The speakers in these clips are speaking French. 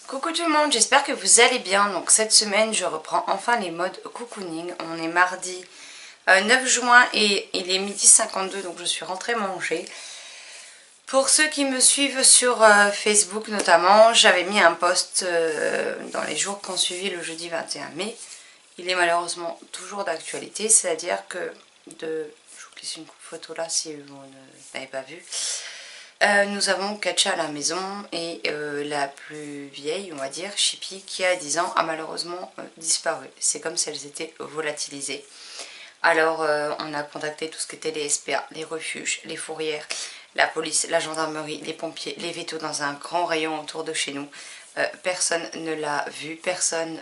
Coucou tout le monde, j'espère que vous allez bien. Donc cette semaine je reprends enfin les modes cocooning. On est mardi 9 juin et il est midi 52, donc je suis rentrée manger. Pour ceux qui me suivent sur Facebook notamment, j'avais mis un post dans les jours qui ont suivi le jeudi 21 mai. Il est malheureusement toujours d'actualité, c'est-à-dire que je vous glisse une photo là si vous n'avez pas vu. Nous avons Katcha à la maison et la plus vieille, on va dire, Chippy, qui a 10 ans, a malheureusement disparu. C'est comme si elles étaient volatilisées. Alors on a contacté tout ce qui était les SPA, les refuges, les fourrières, la police, la gendarmerie, les pompiers, les vétos dans un grand rayon autour de chez nous. Personne ne l'a vu, personne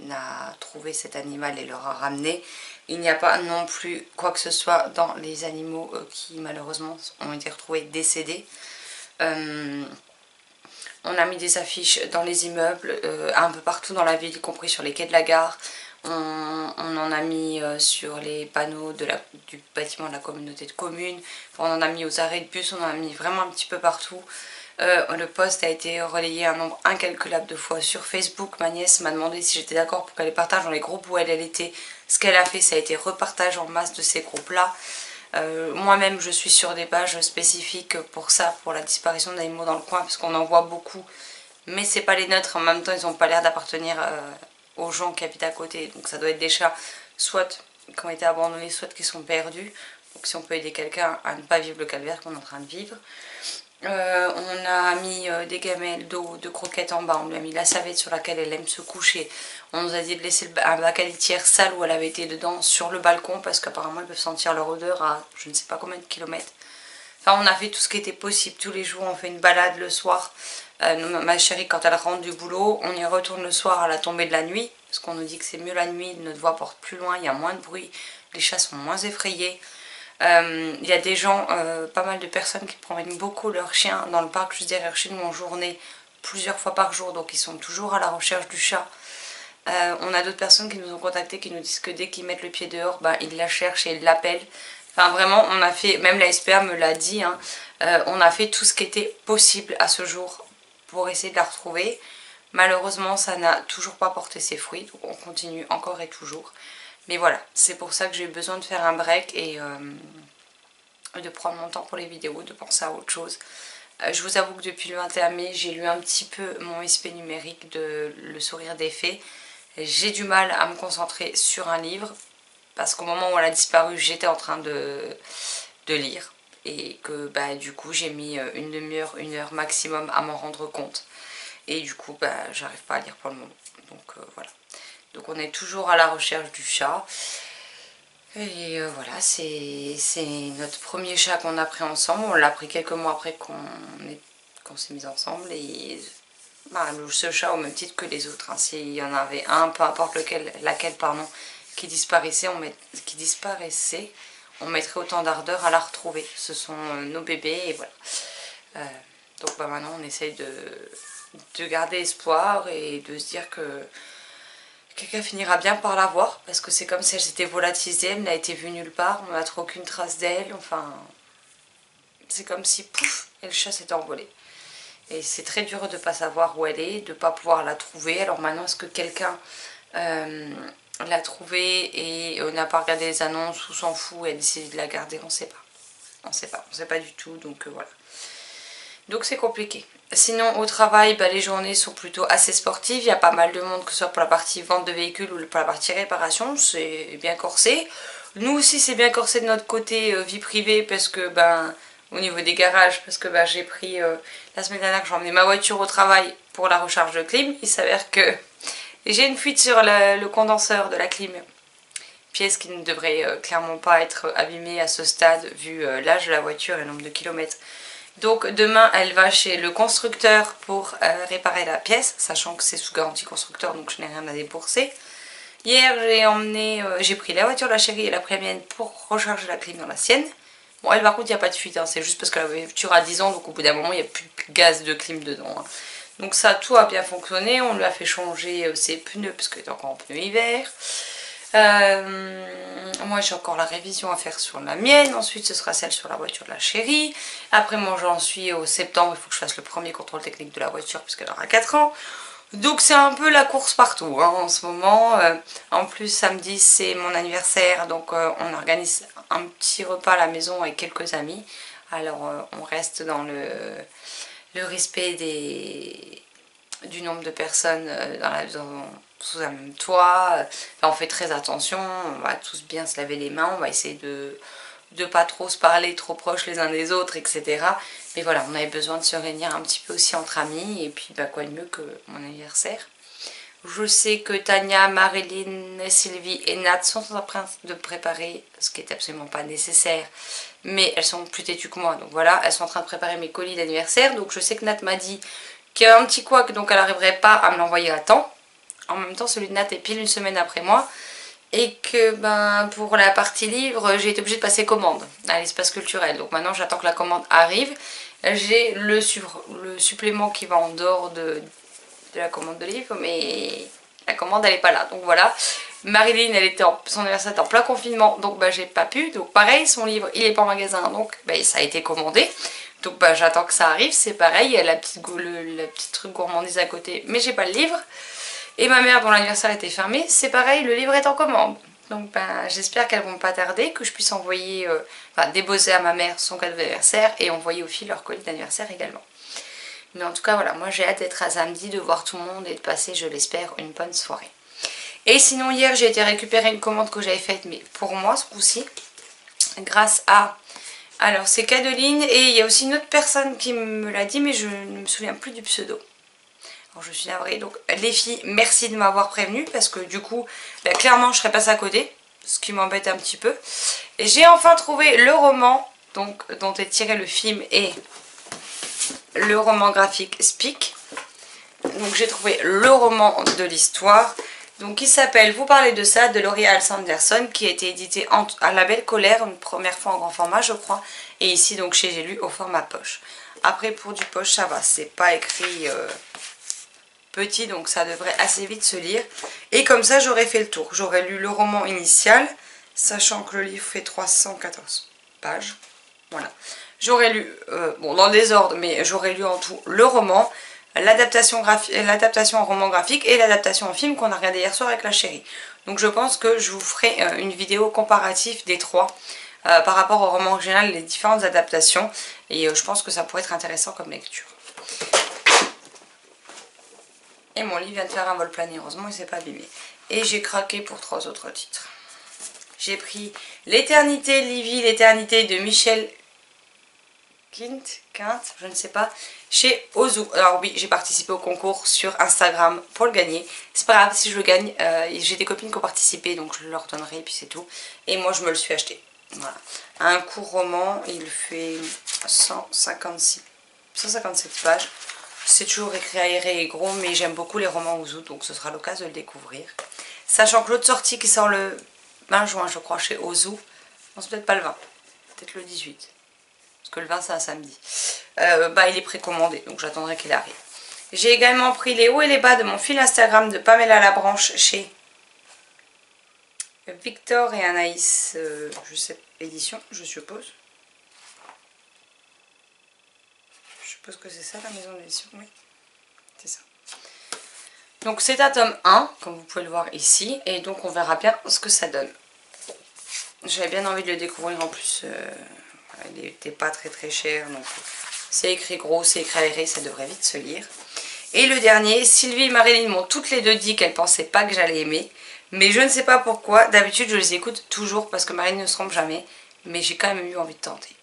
n'a trouvé cet animal et l'aura ramené. Il n'y a pas non plus quoi que ce soit dans les animaux qui malheureusement ont été retrouvés décédés. On a mis des affiches dans les immeubles, un peu partout dans la ville, y compris sur les quais de la gare. On en a mis sur les panneaux du bâtiment de la communauté de communes. Enfin, on en a mis aux arrêts de bus, on en a mis vraiment un petit peu partout. Le post a été relayé un nombre incalculable de fois sur Facebook. Ma nièce m'a demandé si j'étais d'accord pour qu'elle les partage dans les groupes où elle était. Ce qu'elle a fait, ça a été repartage en masse de ces groupes-là. Moi-même, je suis sur des pages spécifiques pour ça, pour la disparition d'animaux dans le coin, parce qu'on en voit beaucoup. Mais c'est pas les nôtres, en même temps, ils n'ont pas l'air d'appartenir aux gens qui habitent à côté. Donc ça doit être des chats, soit qui ont été abandonnés, soit qui sont perdus. Donc si on peut aider quelqu'un à ne pas vivre le calvaire qu'on est en train de vivre. On a mis des gamelles d'eau, de croquettes en bas, on lui a mis la savette sur laquelle elle aime se coucher. On nous a dit de laisser un bac à litière sale où elle avait été dedans sur le balcon parce qu'apparemment ils peuvent sentir leur odeur à je ne sais pas combien de kilomètres. Enfin on a fait tout ce qui était possible, tous les jours on fait une balade le soir. Ma chérie quand elle rentre du boulot, on y retourne le soir à la tombée de la nuit parce qu'on nous dit que c'est mieux la nuit, notre voix porte plus loin, il y a moins de bruit, les chats sont moins effrayés. Il y a des gens, pas mal de personnes qui promènent beaucoup leurs chiens dans le parc juste derrière chez nous en journée, plusieurs fois par jour, donc ils sont toujours à la recherche du chat. On a d'autres personnes qui nous ont contactés qui nous disent que dès qu'ils mettent le pied dehors, bah, ils la cherchent et ils l'appellent. Enfin vraiment, on a fait, même la SPA me l'a dit, hein, on a fait tout ce qui était possible à ce jour pour essayer de la retrouver. Malheureusement, ça n'a toujours pas porté ses fruits, donc on continue encore et toujours. Mais voilà, c'est pour ça que j'ai eu besoin de faire un break et de prendre mon temps pour les vidéos, de penser à autre chose. Je vous avoue que depuis le 21 mai, j'ai lu un petit peu mon SP numérique de Le Sourire des Fées. J'ai du mal à me concentrer sur un livre parce qu'au moment où elle a disparu, j'étais en train de lire. Et que bah, du coup, j'ai mis une demi-heure, une heure maximum à m'en rendre compte. Et du coup, bah, j'arrive pas à lire pour le moment. Donc voilà. Donc on est toujours à la recherche du chat. Et voilà, c'est notre premier chat qu'on a pris ensemble. On l'a pris quelques mois après qu'on s'est mis ensemble. Et bah, ce chat au même titre que les autres. Hein. S'il y en avait un, peu importe laquelle, qui disparaissait, on mettrait autant d'ardeur à la retrouver. Ce sont nos bébés et voilà. Donc bah, maintenant on essaye de garder espoir et de se dire que quelqu'un finira bien par la voir parce que c'est comme si elle s'était volatilisée, elle n'a été vue nulle part, on n'a trouvé aucune trace d'elle, enfin c'est comme si pouf, et le chat s'était envolé. Et c'est très dur de ne pas savoir où elle est, de ne pas pouvoir la trouver. Alors maintenant est-ce que quelqu'un l'a trouvée et n'a pas regardé les annonces ou s'en fout et a décidé de la garder, on ne sait pas. On ne sait pas du tout, donc voilà. Donc c'est compliqué. Sinon au travail, bah, les journées sont plutôt assez sportives. Il y a pas mal de monde, que ce soit pour la partie vente de véhicules ou pour la partie réparation. C'est bien corsé. Nous aussi c'est bien corsé de notre côté vie privée parce que ben au niveau des garages, parce que ben, j'ai pris la semaine dernière que j'ai emmené ma voiture au travail pour la recharge de clim. Il s'avère que j'ai une fuite sur le condenseur de la clim. Pièce qui ne devrait clairement pas être abîmée à ce stade vu l'âge de la voiture et le nombre de kilomètres. Donc demain elle va chez le constructeur pour réparer la pièce, sachant que c'est sous garantie constructeur donc je n'ai rien à débourser. Hier j'ai pris la voiture de la chérie et elle a pris la mienne pour recharger la clim dans la sienne. Bon elle par contre il n'y a pas de fuite, hein, c'est juste parce que la voiture a 10 ans donc au bout d'un moment il n'y a plus de gaz de clim dedans. Hein. Donc ça tout a bien fonctionné, on lui a fait changer ses pneus parce qu'il était encore en pneus hiver. Moi j'ai encore la révision à faire sur la mienne, ensuite ce sera celle sur la voiture de la chérie. Après moi j'en suis au septembre, il faut que je fasse le premier contrôle technique de la voiture puisqu'elle aura 4 ans. Donc c'est un peu la course partout hein, en ce moment. En plus samedi c'est mon anniversaire, donc on organise un petit repas à la maison avec quelques amis. Alors on reste dans le respect du nombre de personnes sous un même toit. Enfin, on fait très attention, on va tous bien se laver les mains, on va essayer de pas trop se parler trop proches les uns des autres, etc. Mais voilà, on avait besoin de se réunir un petit peu aussi entre amis, et puis bah, quoi de mieux que mon anniversaire. Je sais que Tania, Marilyn, Sylvie et Nat sont en train de préparer, ce qui est absolument pas nécessaire, mais elles sont plus têtues que moi, donc voilà, elles sont en train de préparer mes colis d'anniversaire. Donc je sais que Nat m'a dit qu'il y a un petit couac, donc elle n'arriverait pas à me l'envoyer à temps. En même temps, celui de Nat est pile une semaine après moi. Et que ben, pour la partie livre, j'ai été obligée de passer commande à l'espace culturel. Donc maintenant, j'attends que la commande arrive. J'ai le supplément qui va en dehors de la commande de livre, mais la commande, elle n'est pas là. Donc voilà. Marilyn, son anniversaire était en plein confinement, donc bah, j'ai pas pu. Donc pareil, son livre, il n'est pas en magasin, donc bah, ça a été commandé. Donc bah, j'attends que ça arrive, c'est pareil. Il y a la petite truc gourmandise à côté, mais j'ai pas le livre. Et ma mère, dont l'anniversaire était fermé, c'est pareil, le livre est en commande. Donc ben, j'espère qu'elles vont pas tarder, que je puisse envoyer, déposer à ma mère son cadeau d'anniversaire et envoyer aux filles leur colis d'anniversaire également. Mais en tout cas voilà, moi j'ai hâte d'être à samedi, de voir tout le monde et de passer, je l'espère, une bonne soirée. Et sinon hier j'ai été récupérer une commande que j'avais faite, mais pour moi ce coup-ci, grâce à... Alors c'est Cadeline, et il y a aussi une autre personne qui me l'a dit, mais je ne me souviens plus du pseudo. Alors je suis navrée, donc les filles, merci de m'avoir prévenue, parce que du coup, bah, clairement je serais passée à côté, ce qui m'embête un petit peu. Et j'ai enfin trouvé le roman donc, dont est tiré le film et le roman graphique Speak. Donc j'ai trouvé le roman de l'histoire, donc qui s'appelle Vous parlez de ça, de Laurie Sanderson, qui a été édité à La Belle Colère, une première fois en grand format je crois, et ici donc chez J'ai lu au format poche. Après pour du poche ça va, c'est pas écrit... petit, donc ça devrait assez vite se lire. Et comme ça j'aurais fait le tour. J'aurais lu le roman initial, sachant que le livre fait 314 pages. Voilà. J'aurais lu, bon dans le désordre, mais j'aurais lu en tout le roman, l'adaptation en roman graphique et l'adaptation en film qu'on a regardé hier soir avec la chérie. Donc je pense que je vous ferai une vidéo comparative des trois par rapport au roman original, les différentes adaptations. Et je pense que ça pourrait être intéressant comme lecture. Et mon livre vient de faire un vol plané, heureusement il s'est pas abîmé. Et j'ai craqué pour 3 autres titres. J'ai pris L'éternité, Livy, l'éternité de Michel Quint, je ne sais pas, chez Ozu. Alors oui, j'ai participé au concours sur Instagram pour le gagner. C'est pas grave si je le gagne, j'ai des copines qui ont participé, donc je leur donnerai et puis c'est tout. Et moi je me le suis acheté. Voilà. Un court roman, il fait 157 pages. C'est toujours écrit aéré et gros, mais j'aime beaucoup les romans Ozu, donc ce sera l'occasion de le découvrir. Sachant que l'autre sortie qui sort le 20 juin, je crois, chez Ozu, non, c'est peut-être pas le 20, peut-être le 18, parce que le 20 c'est un samedi, bah il est précommandé, donc j'attendrai qu'il arrive. J'ai également pris les hauts et les bas de mon fil Instagram de Pamela Labranche chez Victor et Anaïs, je sais, édition, je suppose. Je suppose que c'est ça la maison d'édition, oui, c'est ça. Donc c'est un tome 1, comme vous pouvez le voir ici, et donc on verra bien ce que ça donne. J'avais bien envie de le découvrir, en plus il n'était pas très cher, donc c'est écrit gros, c'est écrit aéré, ça devrait vite se lire. Et le dernier, Sylvie et Marilyn m'ont toutes les deux dit qu'elles ne pensaient pas que j'allais aimer, mais je ne sais pas pourquoi, d'habitude je les écoute toujours parce que Marilyn ne se trompe jamais, mais j'ai quand même eu envie de tenter.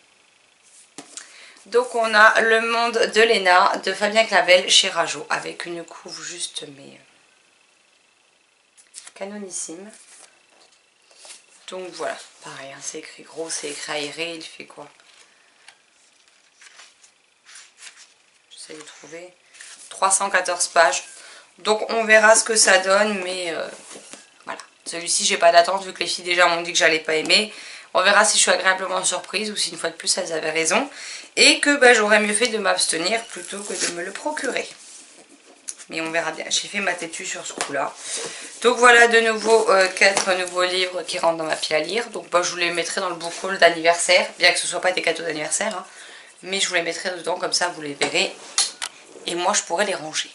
Donc on a Le Monde de Léna de Fabien Clavel chez Rajo, avec une couve juste mais canonissime. Donc voilà, pareil, hein, c'est écrit gros, c'est écrit aéré, il fait quoi? J'essaie de trouver 314 pages. Donc on verra ce que ça donne, mais voilà. Celui-ci j'ai pas d'attente vu que les filles déjà m'ont dit que j'allais pas aimer. On verra si je suis agréablement surprise ou si une fois de plus elles avaient raison. Et que bah, j'aurais mieux fait de m'abstenir plutôt que de me le procurer. Mais on verra bien. J'ai fait ma têtue sur ce coup-là. Donc voilà de nouveau 4 nouveaux livres qui rentrent dans ma pile à lire. Donc bah, je vous les mettrai dans le book haul d'anniversaire. Bien que ce ne soit pas des cadeaux d'anniversaire. Hein. Mais je vous les mettrai dedans comme ça vous les verrez. Et moi je pourrai les ranger.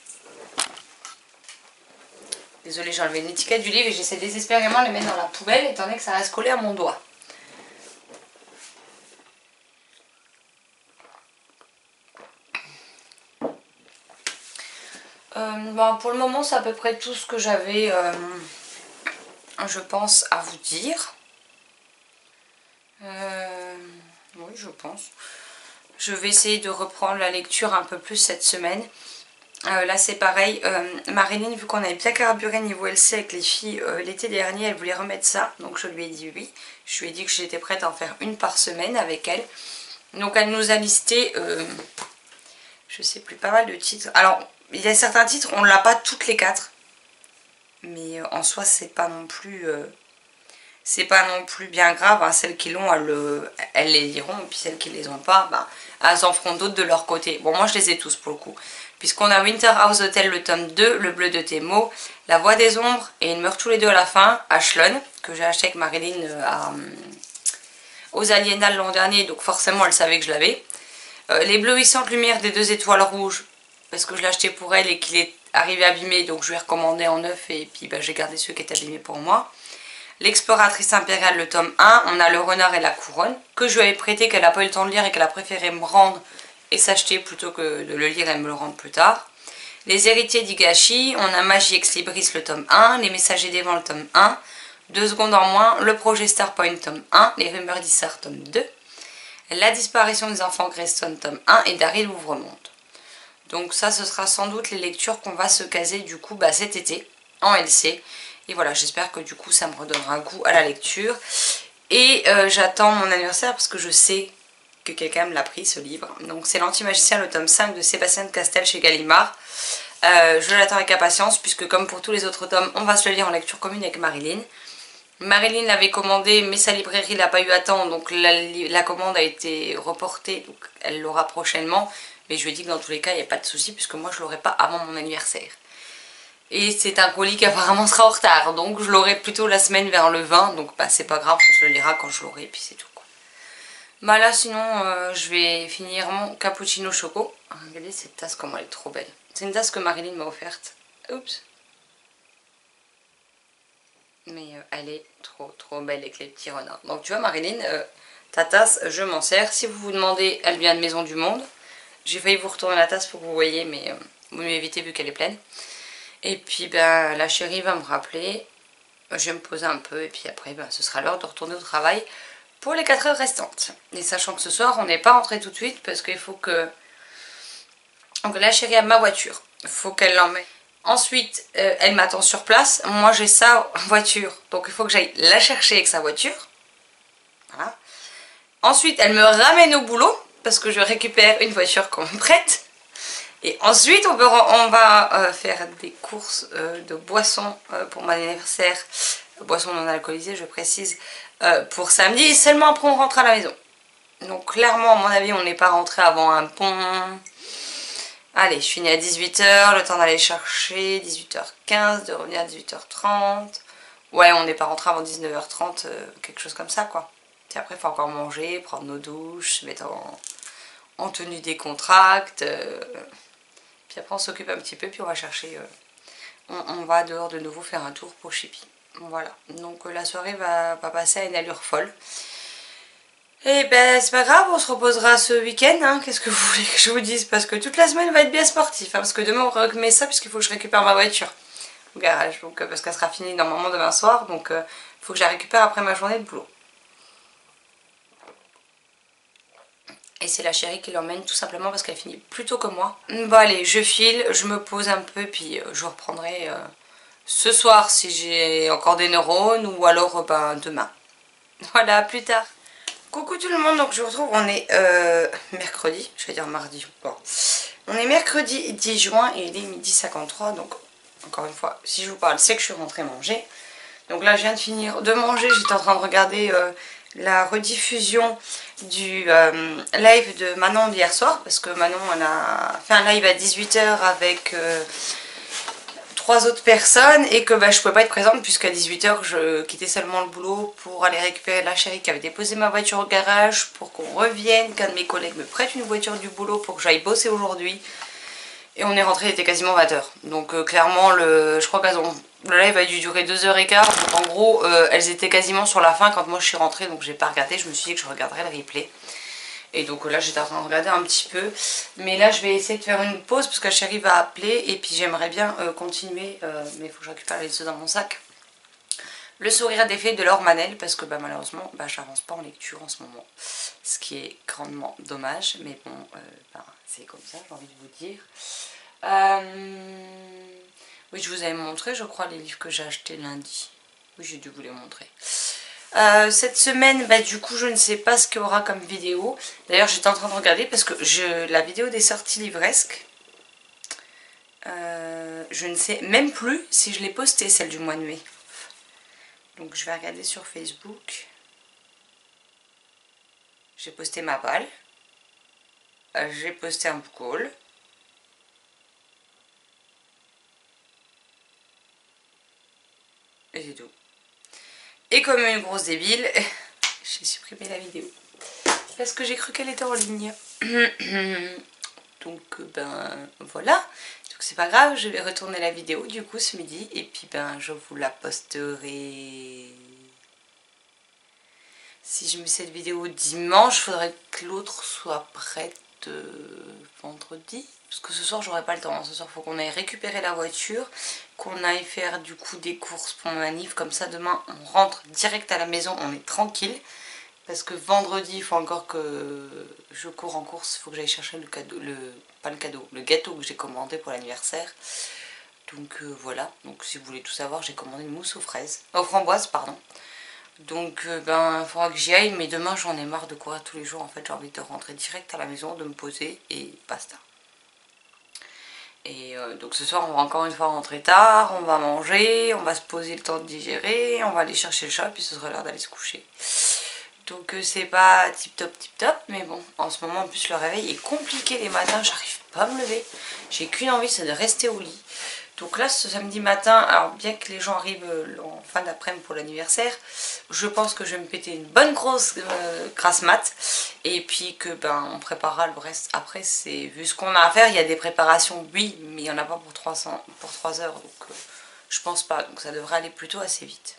Désolée, j'ai enlevé l'étiquette du livre et j'essaie désespérément de le mettre dans la poubelle étant donné que ça reste collé à mon doigt. Bon, pour le moment, c'est à peu près tout ce que j'avais, je pense, à vous dire. Oui, je pense. Je vais essayer de reprendre la lecture un peu plus cette semaine. Là c'est pareil, Marilyn, vu qu'on avait bien carburé niveau LC avec les filles l'été dernier, elle voulait remettre ça, donc je lui ai dit oui. Je lui ai dit que j'étais prête à en faire une par semaine avec elle. Donc elle nous a listé, je sais plus, pas mal de titres. Alors il y a certains titres, on l'a pas toutes les 4, mais en soi c'est pas non plus bien grave, hein. Celles qui l'ont, elles les liront, et puis celles qui les ont pas, bah, elles en feront d'autres de leur côté. Bon, moi je les ai tous pour le coup, puisqu'on a Winter House Hotel le tome 2, Le Bleu de Thémo, La Voix des Ombres, et ils meurent tous les deux à la fin, Ashlon, que j'ai acheté avec Marilyn aux Aliénales l'an dernier, donc forcément elle savait que je l'avais. Les Bleuissantes Lumières des 2 étoiles rouges, parce que je l'ai acheté pour elle et qu'il est arrivé abîmé, donc je lui ai recommandé en neuf, et puis bah, j'ai gardé ceux qui étaient abîmés pour moi. L'exploratrice impériale, le tome 1, on a Le Renard et la Couronne, que je lui avais prêté, qu'elle n'a pas eu le temps de lire et qu'elle a préféré me rendre et s'acheter plutôt que de le lire et me le rendre plus tard. Les héritiers d'Higashi, on a Magie Ex Libris, le tome 1, Les Messagers des Vents, le tome 1, 2 secondes en moins, Le Projet Starpoint, tome 1, Les Rumeurs d'Issar, tome 2, La Disparition des Enfants Greystone, tome 1 et Daryl Ouvremonde. Donc ça, ce sera sans doute les lectures qu'on va se caser du coup cet été en LC. Et voilà, j'espère que du coup ça me redonnera un goût à la lecture. Et j'attends mon anniversaire parce que je sais que quelqu'un me l'a pris ce livre. Donc c'est L'Antimagicien, le tome 5 de Sébastien de Castel chez Gallimard. Je l'attends avec impatience puisque comme pour tous les autres tomes, on va se le lire en lecture commune avec Marilyn. Marilyn l'avait commandé mais sa librairie l'a pas eu à temps, donc la commande a été reportée, donc elle l'aura prochainement. Mais je lui ai dit que dans tous les cas il n'y a pas de souci puisque moi je l'aurai pas avant mon anniversaire. Et c'est un colis qui apparemment sera en retard, donc je l'aurai plutôt la semaine vers le 20, donc bah c'est pas grave, on se le lira quand je l'aurai et puis c'est tout quoi. Bah là sinon je vais finir mon cappuccino choco. Regardez cette tasse comment elle est trop belle. C'est une tasse que Marilyn m'a offerte. Oups. Mais elle est trop belle avec les petits renards. Donc tu vois Marilyn, ta tasse je m'en sers. Si vous vous demandez, elle vient de Maison du Monde. J'ai failli vous retourner la tasse pour que vous voyez, mais vous m'évitez vu qu'elle est pleine. Et puis ben, la chérie va me rappeler, je vais me poser un peu et puis après ben, ce sera l'heure de retourner au travail pour les 4 heures restantes. Et sachant que ce soir on n'est pas rentré tout de suite parce qu'il faut que... Donc la chérie a ma voiture, il faut qu'elle l'emmène. Ensuite elle m'attend sur place, moi j'ai sa voiture donc il faut que j'aille la chercher avec sa voiture. Voilà. Ensuite elle me ramène au boulot parce que je récupère une voiture qu'on me prête. Et ensuite on va faire des courses de boissons pour mon anniversaire, boissons non alcoolisées je précise, pour samedi et seulement après on rentre à la maison. Donc clairement à mon avis on n'est pas rentré avant un bon... Allez je finis à 18 h, le temps d'aller chercher, 18 h 15, de revenir à 18 h 30. Ouais on n'est pas rentré avant 19 h 30, quelque chose comme ça quoi. Puis après il faut encore manger, prendre nos douches, se mettre en tenue décontracte. Puis après on s'occupe un petit peu, puis on va chercher, on va dehors de nouveau faire un tour pour Chippy. Voilà, donc la soirée va passer à une allure folle. Et ben c'est pas grave, on se reposera ce week-end, hein. Qu'est-ce que vous voulez que je vous dise? Parce que toute la semaine va être bien sportif, hein, parce que demain on remet ça puisqu'il faut que je récupère ma voiture au garage, donc, parce qu'elle sera finie normalement demain soir, donc il faut que je la récupère après ma journée de boulot. Et c'est la chérie qui l'emmène tout simplement parce qu'elle finit plus tôt que moi. Bon allez, je file, je me pose un peu puis je reprendrai ce soir si j'ai encore des neurones ou alors ben, demain. Voilà, à plus tard. Coucou tout le monde, donc je vous retrouve, on est mercredi, je vais dire mardi. Bon. On est mercredi 10 juin et il est midi 53, donc encore une fois, si je vous parle, c'est que je suis rentrée manger. Donc là je viens de finir de manger, j'étais en train de regarder... la rediffusion du live de Manon d'hier soir parce que Manon elle a fait un live à 18 h avec 3 autres personnes et que bah, je pouvais pas être présente puisqu'à 18 h je quittais seulement le boulot pour aller récupérer la chérie qui avait déposé ma voiture au garage pour qu'on revienne, qu'un de mes collègues me prête une voiture du boulot pour que j'aille bosser aujourd'hui, Et on est rentré, il était quasiment 20h. Donc clairement, je crois qu'elles ont... Le live a dû durer 2h15. Donc en gros, elles étaient quasiment sur la fin quand moi je suis rentrée. Donc j'ai pas regardé, je me suis dit que je regarderais le replay. Et donc là j'étais en train de regarder un petit peu. Mais là je vais essayer de faire une pause parce que chérie va appeler. Et puis j'aimerais bien continuer. Mais il faut que je récupère les œufs dans mon sac. Le sourire des fées de Laure Manel. Parce que malheureusement j'avance pas en lecture en ce moment. Ce qui est grandement dommage. Mais bon, c'est comme ça, j'ai envie de vous dire. Oui, je vous avais montré, je crois, les livres que j'ai achetés lundi. Oui, j'ai dû vous les montrer. Cette semaine, du coup, je ne sais pas ce qu'il y aura comme vidéo. D'ailleurs, j'étais en train de regarder parce que la vidéo des sorties livresques, je ne sais même plus si je l'ai postée, celle du mois de mai. Donc, je vais regarder sur Facebook. J'ai posté ma balle. J'ai posté un book haul. Et c'est tout. Et comme une grosse débile, j'ai supprimé la vidéo. Parce que j'ai cru qu'elle était en ligne. Donc voilà. Donc c'est pas grave, je vais retourner la vidéo du coup ce midi. Et puis je vous la posterai. Si je mets cette vidéo dimanche, il faudrait que l'autre soit prête vendredi. Parce que ce soir j'aurai pas le temps. Ce soir il faut qu'on aille récupérer la voiture. Qu'on aille faire du coup des courses pour mon manif. Comme ça demain on rentre direct à la maison, on est tranquille. Parce que vendredi il faut encore que je cours en course. Il faut que j'aille chercher le cadeau. Pas le cadeau, le gâteau que j'ai commandé pour l'anniversaire. Donc voilà. Donc si vous voulez tout savoir, j'ai commandé une mousse aux fraises. Aux framboises, pardon. Donc il faudra que j'y aille, mais demain j'en ai marre de courir tous les jours. En fait j'ai envie de rentrer direct à la maison, de me poser et basta. Et donc ce soir on va encore une fois rentrer tard, on va manger, on va se poser le temps de digérer, on va aller chercher le chat, puis ce sera l'heure d'aller se coucher. Donc c'est pas tip top, mais bon, en ce moment en plus le réveil est compliqué les matins, j'arrive pas à me lever. J'ai qu'une envie, c'est de rester au lit. Donc là ce samedi matin, alors bien que les gens arrivent en fin d'après-midi pour l'anniversaire, je pense que je vais me péter une bonne grosse grasse mat. Et puis que on préparera le reste après. C'est vu ce qu'on a à faire, il y a des préparations, oui, mais il n'y en a pas pour 3 heures. Donc je pense pas, donc ça devrait aller plutôt assez vite.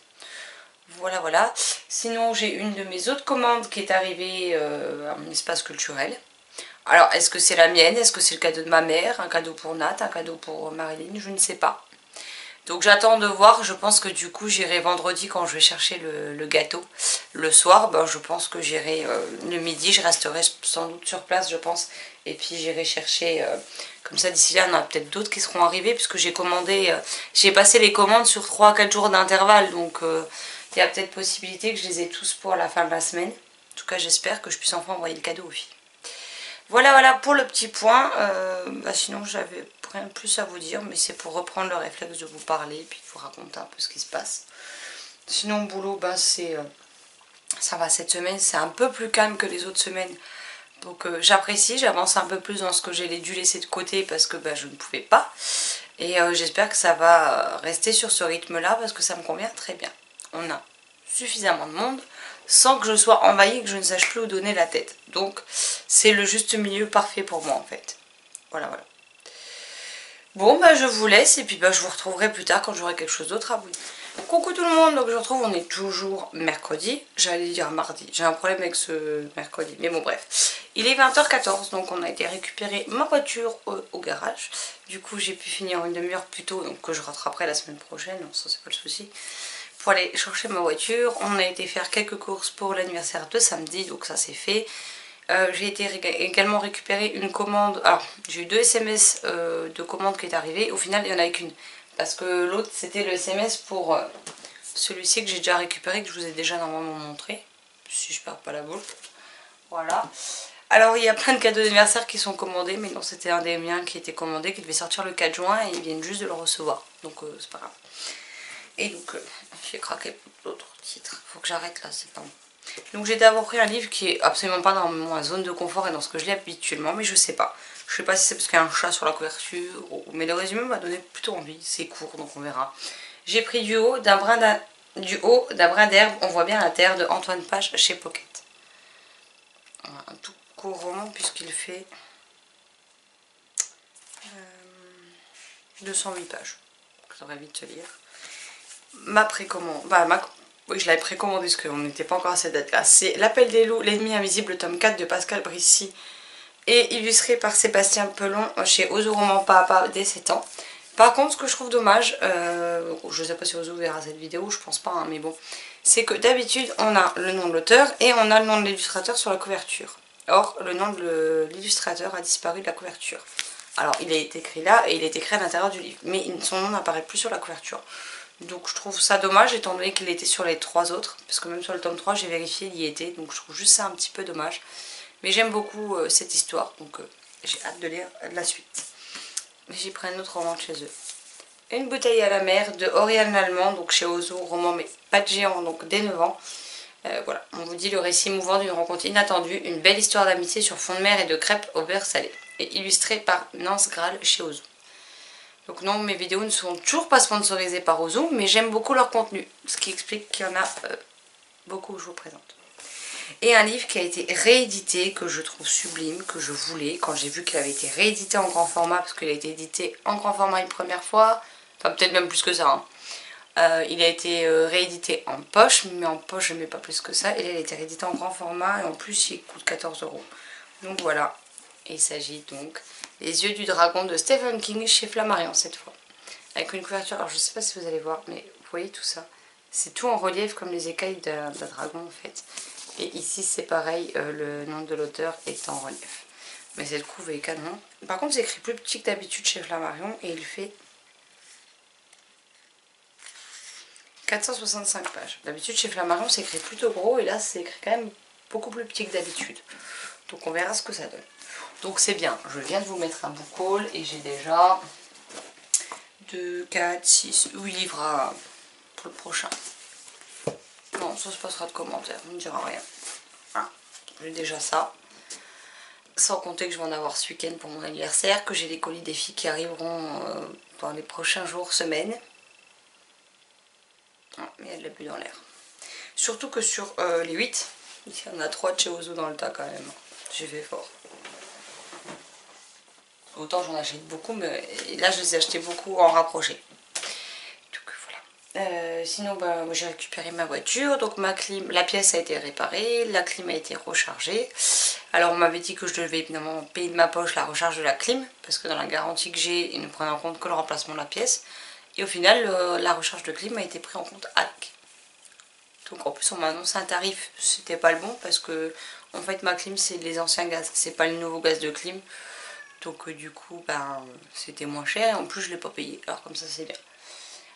Voilà, voilà. Sinon j'ai une de mes autres commandes qui est arrivée à mon espace culturel. Alors, est-ce que c'est la mienne? Est-ce que c'est le cadeau de ma mère? Un cadeau pour Nat? Un cadeau pour Marilyn? Je ne sais pas. Donc j'attends de voir. Je pense que du coup j'irai vendredi quand je vais chercher le gâteau. Le soir, je pense que j'irai le midi. Je resterai sans doute sur place, je pense. Et puis j'irai chercher... comme ça, d'ici là, il y en a peut-être d'autres qui seront arrivés. Puisque j'ai commandé... j'ai passé les commandes sur 3 à 4 jours d'intervalle. Donc il y a peut-être possibilité que je les ai tous pour la fin de la semaine. En tout cas, j'espère que je puisse enfin envoyer le cadeau aux filles. Voilà, voilà pour le petit point. Sinon, j'avais rien de plus à vous dire, mais c'est pour reprendre le réflexe de vous parler et puis de vous raconter un peu ce qui se passe. Sinon, boulot, ça va cette semaine, c'est un peu plus calme que les autres semaines. Donc j'apprécie, j'avance un peu plus dans ce que j'ai dû laisser de côté parce que je ne pouvais pas. Et j'espère que ça va rester sur ce rythme-là parce que ça me convient très bien. On a suffisamment de monde sans que je sois envahie et que je ne sache plus où donner la tête. Donc c'est le juste milieu parfait pour moi en fait. Voilà, voilà. Bon, je vous laisse et puis je vous retrouverai plus tard quand j'aurai quelque chose d'autre à vous dire. Coucou tout le monde, donc je vous retrouve, on est toujours mercredi, j'allais dire mardi, j'ai un problème avec ce mercredi, mais bon bref. Il est 20h14, donc on a été récupérer ma voiture au garage. Du coup j'ai pu finir une demi-heure plus tôt, donc que je rattraperai la semaine prochaine, donc ça c'est pas le souci. Pour aller chercher ma voiture, on a été faire quelques courses pour l'anniversaire de samedi, donc ça c'est fait. J'ai été également récupérer une commande, alors j'ai eu 2 SMS de commandes qui est arrivée, au final il n'y en avait qu'une. Parce que l'autre c'était le SMS pour celui-ci que j'ai déjà récupéré, que je vous ai déjà normalement montré. Si je perds pas la boule. Voilà. Alors il y a plein de cadeaux d'anniversaire qui sont commandés, mais non c'était un des miens qui était commandé, qui devait sortir le 4 juin et ils viennent juste de le recevoir. Donc c'est pas grave. Et donc j'ai craqué pour d'autres titres. Faut que j'arrête là, c'est pas bon. Donc j'ai d'abord pris un livre qui est absolument pas dans ma zone de confort et dans ce que je lis habituellement, mais je sais pas. Je sais pas si c'est parce qu'il y a un chat sur la couverture, mais le résumé m'a donné plutôt envie. C'est court, donc on verra. J'ai pris du haut d'un brin d'herbe, on voit bien la terre de Antoine Page chez Pocket. Un tout court roman puisqu'il fait 208 pages. Ça devrait vite se lire. Ma précommande, oui, je l'avais précommandé parce qu'on n'était pas encore à cette date là. C'est L'Appel des loups, l'ennemi invisible, tome 4 de Pascal Brissy et illustré par Sébastien Pelon chez Ozo Roman Pas à Pas dès 7 ans. Par contre, ce que je trouve dommage, je sais pas si Ozo verra cette vidéo, je pense pas, hein, mais bon, c'est que d'habitude on a le nom de l'auteur et on a le nom de l'illustrateur sur la couverture. Or, le nom de l'illustrateur a disparu de la couverture. Alors, il est écrit là et il est écrit à l'intérieur du livre, mais son nom n'apparaît plus sur la couverture. Donc je trouve ça dommage étant donné qu'il était sur les 3 autres, parce que même sur le tome 3 j'ai vérifié, il y était, donc je trouve juste ça un petit peu dommage. Mais j'aime beaucoup cette histoire, donc j'ai hâte de lire la suite. J'ai pris un autre roman de chez eux. Une bouteille à la mer de Oriane Lallemand, donc chez Ozo, roman mais pas de géant, donc dès 9 ans. Voilà, on vous dit le récit émouvant d'une rencontre inattendue, une belle histoire d'amitié sur fond de mer et de crêpes au beurre salé. Et illustré par Nance Graal chez Ozo. Donc non, mes vidéos ne sont toujours pas sponsorisées par Ozo, mais j'aime beaucoup leur contenu, ce qui explique qu'il y en a beaucoup que je vous présente. Et un livre qui a été réédité, que je trouve sublime, que je voulais, quand j'ai vu qu'il avait été réédité en grand format, parce qu'il a été édité en grand format une première fois, enfin peut-être même plus que ça, hein. Il a été réédité en poche, mais en poche je ne mets pas plus que ça, et il a été réédité en grand format, et en plus il coûte 14 €. Donc voilà, et il s'agit donc Les yeux du dragon de Stephen King chez Flammarion cette fois. Avec une couverture, alors je ne sais pas si vous allez voir, mais vous voyez tout ça. C'est tout en relief comme les écailles d'un dragon en fait. Et ici c'est pareil, le nom de l'auteur est en relief. Mais cette couve est canon. Par contre c'est écrit plus petit que d'habitude chez Flammarion et il fait 465 pages. D'habitude chez Flammarion c'est écrit plutôt gros et là c'est écrit quand même beaucoup plus petit que d'habitude. Donc on verra ce que ça donne. Donc c'est bien, je viens de vous mettre un book haul et j'ai déjà 2, 4, 6, 8 livres pour le prochain. Non, ça se passera de commentaires, on ne dira rien. Voilà, j'ai déjà ça. Sans compter que je vais en avoir ce week-end pour mon anniversaire, que j'ai les colis des filles qui arriveront dans les prochains jours, semaines. Ah, mais il y a de l'abus dans l'air. Surtout que sur les 8, il y en a 3 de chez Ozo dans le tas quand même. J'ai fait fort. Autant j'en achète beaucoup, mais là je les ai achetés beaucoup en rapproché. Donc voilà. Sinon bah, j'ai récupéré ma voiture, donc ma clim, la pièce a été réparée, la clim a été rechargée. Alors on m'avait dit que je devais évidemment payer de ma poche la recharge de la clim, parce que dans la garantie que j'ai, ils ne prennent en compte que le remplacement de la pièce. Et au final, la recharge de clim a été prise en compte avec. Donc en plus on m'a annoncé un tarif, c'était pas le bon, parce que en fait ma clim c'est les anciens gaz, c'est pas le nouveau gaz de clim. Donc du coup ben, c'était moins cher et en plus je l'ai pas payé, alors comme ça c'est bien.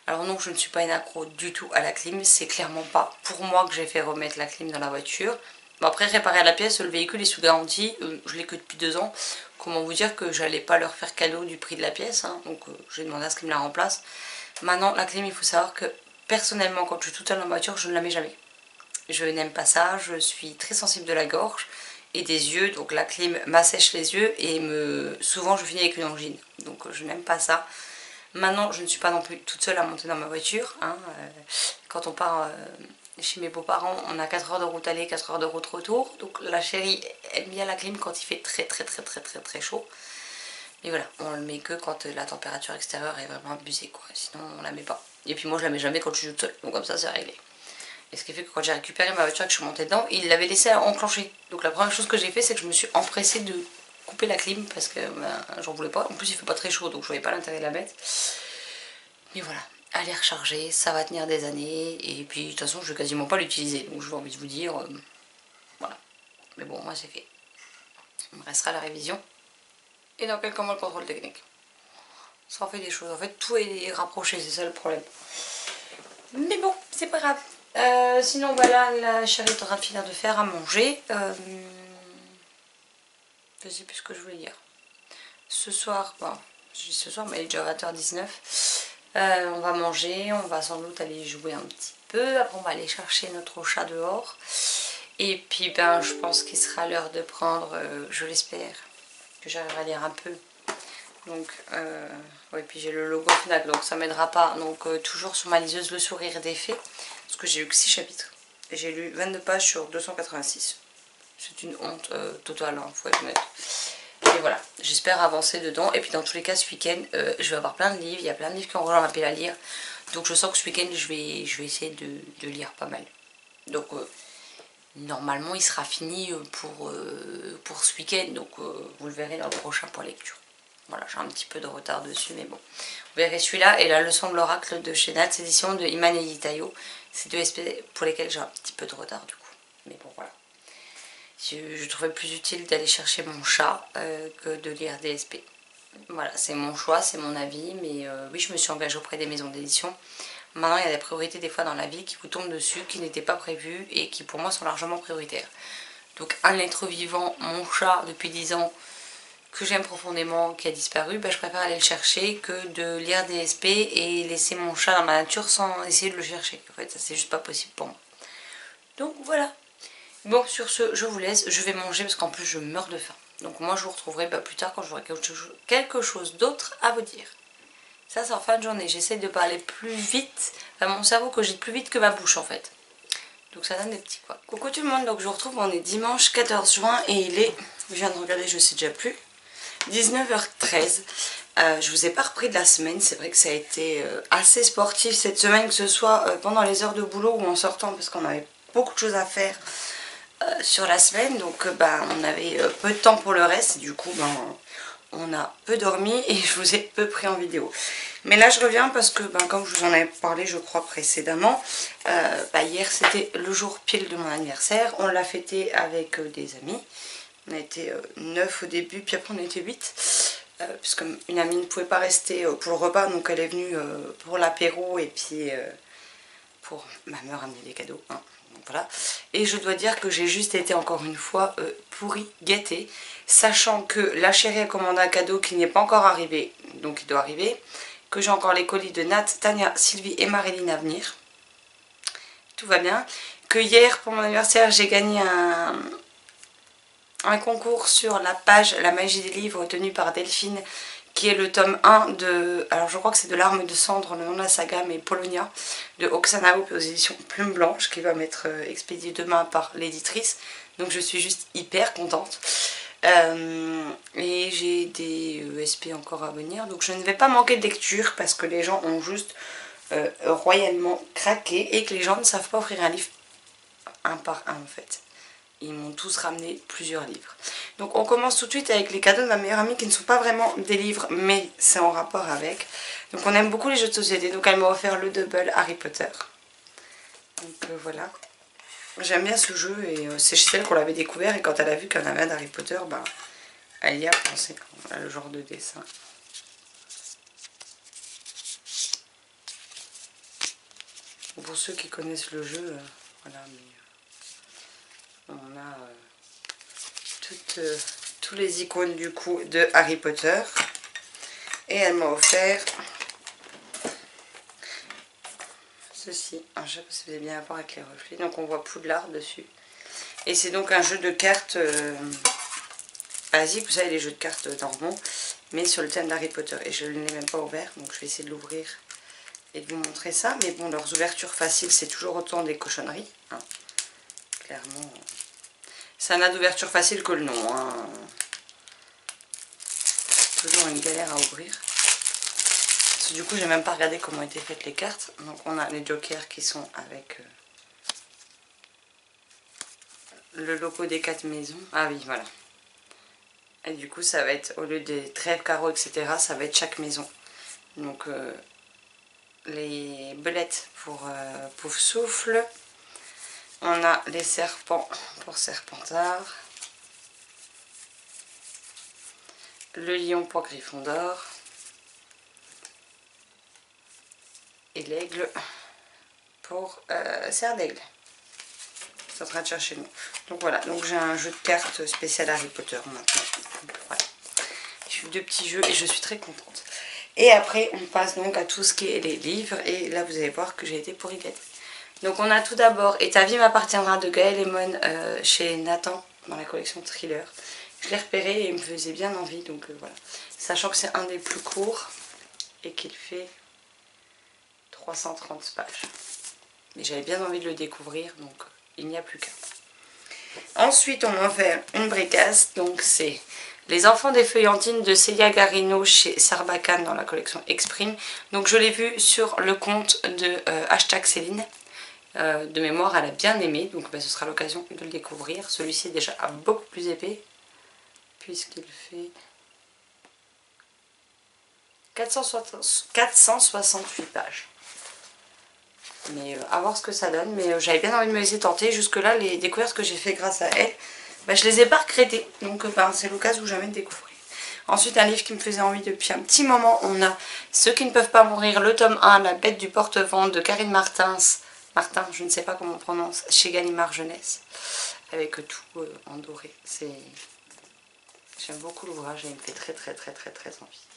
Alors non, je ne suis pas une accro du tout à la clim, c'est clairement pas pour moi que j'ai fait remettre la clim dans la voiture. Bon, après réparer la pièce, le véhicule est sous garantie, je l'ai que depuis 2 ans. Comment vous dire que j'allais pas leur faire cadeau du prix de la pièce, hein, donc j'ai demandé à ce qu'ils me la remplacent. Maintenant la clim, il faut savoir que personnellement quand je suis toute seule en voiture, je ne la mets jamais. Je n'aime pas ça, je suis très sensible de la gorge et des yeux, donc la clim m'assèche les yeux et souvent je finis avec une angine, donc je n'aime pas ça. Maintenant je ne suis pas non plus toute seule à monter dans ma voiture, hein. Quand on part chez mes beaux-parents on a 4 heures de route aller, 4 heures de route retour, donc la chérie aime bien la clim quand il fait très chaud. Mais voilà, on le met que quand la température extérieure est vraiment abusée quoi, sinon on la met pas. Et puis moi je la mets jamais quand je suis toute seule, donc comme ça c'est réglé. Et ce qui fait que quand j'ai récupéré ma voiture et que je suis montée dedans, il l'avait laissé enclencher. Donc la première chose que j'ai fait, c'est que je me suis empressée de couper la clim parce que ben, j'en voulais pas. En plus il fait pas très chaud, donc je voyais pas l'intérêt de la mettre. Mais voilà, elle est rechargée, ça va tenir des années. Et puis de toute façon je vais quasiment pas l'utiliser. Donc j'ai envie de vous dire, voilà. Mais bon, moi c'est fait. Il me restera la révision. Et dans quelques mois le contrôle technique. Ça en fait des choses. En fait tout est rapproché, c'est ça le problème. Mais bon, c'est pas grave. Sinon voilà, la chérie est en train de finir de faire à manger. Je sais plus ce que je voulais dire. Ce soir, bon, je dis ce soir mais il est déjà 20h19. On va manger, on va sans doute aller jouer un petit peu. Après on va aller chercher notre chat dehors. Et puis ben je pense qu'il sera l'heure de prendre, je l'espère, que j'arriverai à lire un peu. Donc ouais, puis j'ai le logo Fnac donc ça m'aidera pas. Donc toujours sur ma liseuse Le Sourire des Fées. Parce que j'ai lu que 6 chapitres. Et j'ai lu 22 pages sur 286. C'est une honte totale, hein, faut être honnête. Et voilà, j'espère avancer dedans. Et puis dans tous les cas, ce week-end, je vais avoir plein de livres. Il y a plein de livres qui ont rejoint l'appel à lire. Donc je sens que ce week-end, je vais essayer de lire pas mal. Donc normalement, il sera fini pour ce week-end. Donc vous le verrez dans le prochain point lecture. Voilà, j'ai un petit peu de retard dessus, mais bon. Vous verrez celui-là et la leçon de l'oracle de chez Nats édition de Iman et Itayo. C'est deux SP pour lesquels j'ai un petit peu de retard du coup. Mais bon, voilà. Je trouvais plus utile d'aller chercher mon chat que de lire des SP. Voilà, c'est mon choix, c'est mon avis, mais oui, je me suis engagée auprès des maisons d'édition. Maintenant, il y a des priorités des fois dans la vie qui vous tombent dessus, qui n'étaient pas prévues et qui pour moi sont largement prioritaires. Donc un être vivant, mon chat depuis 10 ans, que j'aime profondément, qui a disparu, je préfère aller le chercher que de lire des SP et laisser mon chat dans ma nature sans essayer de le chercher. En fait, ça c'est juste pas possible pour moi. Donc voilà. Bon, sur ce, je vous laisse, je vais manger parce qu'en plus je meurs de faim. Donc moi je vous retrouverai plus tard quand j'aurai quelque chose d'autre à vous dire. Ça c'est en fin de journée, j'essaie de parler plus vite, enfin mon cerveau cogite plus vite que ma bouche en fait. Donc ça donne des petits quoi. Coucou tout le monde, donc je vous retrouve, on est dimanche 14 juin et il est, je viens de regarder, je sais déjà plus, 19h13. Je vous ai pas repris de la semaine, c'est vrai que ça a été assez sportif cette semaine, que ce soit pendant les heures de boulot ou en sortant parce qu'on avait beaucoup de choses à faire sur la semaine, donc on avait peu de temps pour le reste et du coup on a peu dormi et je vous ai peu pris en vidéo. Mais là je reviens parce que comme je vous en avais parlé je crois précédemment, hier c'était le jour pile de mon anniversaire, on l'a fêté avec des amis. On a été 9 au début, puis après on était 8. Puisque une amie ne pouvait pas rester pour le repas, donc elle est venue pour l'apéro et puis pour ma mère amener des cadeaux. Hein. Donc voilà. Et je dois dire que j'ai juste été encore une fois pourrie, gâtée, sachant que la chérie a commandé un cadeau qui n'est pas encore arrivé, donc il doit arriver, que j'ai encore les colis de Nat, Tania, Sylvie et Marilyn à venir. Tout va bien. Que hier pour mon anniversaire j'ai gagné un concours sur la page La magie des livres tenu par Delphine, qui est le tome 1 de, alors je crois que c'est de l'Arme de Cendre, le nom de la saga, mais Polonia, de Oksana Hope aux éditions Plume Blanche, qui va m'être expédié demain par l'éditrice. Donc je suis juste hyper contente. Et j'ai des SP encore à venir, donc je ne vais pas manquer de lecture parce que les gens ont juste royalement craqué et que les gens ne savent pas offrir un livre un par un en fait. Ils m'ont tous ramené plusieurs livres. Donc on commence tout de suite avec les cadeaux de ma meilleure amie qui ne sont pas vraiment des livres, mais c'est en rapport avec. Donc on aime beaucoup les jeux de société, donc elle m'a offert le double Harry Potter. Donc voilà. J'aime bien ce jeu et c'est chez elle qu'on l'avait découvert et quand elle a vu qu'on avait un Harry Potter, elle y a pensé. Voilà le genre de dessin. Pour ceux qui connaissent le jeu, voilà. On a tous les icônes du coup de Harry Potter. Et elle m'a offert ceci. Alors, je sais pas si vous avez bien à voir avec les reflets. Donc on voit Poudlard dessus. Et c'est donc un jeu de cartes basique, vous savez les jeux de cartes normaux, mais sur le thème d'Harry Potter. Et je ne l'ai même pas ouvert, donc je vais essayer de l'ouvrir et de vous montrer ça. Mais bon, leurs ouvertures faciles, c'est toujours autant des cochonneries. Hein. Clairement, ça n'a d'ouverture facile que le nom. Hein. Toujours une galère à ouvrir. Parce que du coup, j'ai même pas regardé comment étaient faites les cartes. Donc on a les jokers qui sont avec le logo des 4 maisons. Ah oui, voilà. Et du coup, ça va être, au lieu des trèfles, carreaux, etc., ça va être chaque maison. Donc les belettes pour Pouf Souffle. On a les serpents pour Serpentard. Le lion pour Gryffondor. Et l'aigle pour Serre d'Aigle. C'est en train de chercher le nom. Donc voilà, donc j'ai un jeu de cartes spécial Harry Potter maintenant. Voilà. J'ai eu 2 petits jeux et je suis très contente. Et après, on passe donc à tout ce qui est les livres. Et là, vous allez voir que j'ai été pourri gâtée. Donc on a tout d'abord Et ta vie m'appartiendra de Gaël Lemon chez Nathan dans la collection Thriller. Je l'ai repéré et il me faisait bien envie, donc voilà. Sachant que c'est un des plus courts et qu'il fait 330 pages. Mais j'avais bien envie de le découvrir, donc il n'y a plus qu'à. Ensuite on m'a offert une bricasse, donc c'est Les enfants des feuillantines de Célia Garino chez Sarbacane dans la collection Exprime. Donc je l'ai vu sur le compte de #Céline. De mémoire, elle a bien aimé, donc ce sera l'occasion de le découvrir. Celui-ci est déjà beaucoup plus épais, puisqu'il fait 468 pages. Mais à voir ce que ça donne, mais j'avais bien envie de me laisser tenter. Jusque là, les découvertes que j'ai fait grâce à elle, je les ai pas regrettées, donc c'est l'occasion où jamais de découvrir. Ensuite, un livre qui me faisait envie depuis un petit moment, on a Ceux qui ne peuvent pas mourir, le tome 1, La bête du porte-vent de Karine Martin, je ne sais pas comment on prononce, chez Gallimard Jeunesse, avec tout en doré. J'aime beaucoup l'ouvrage et il me fait très envie.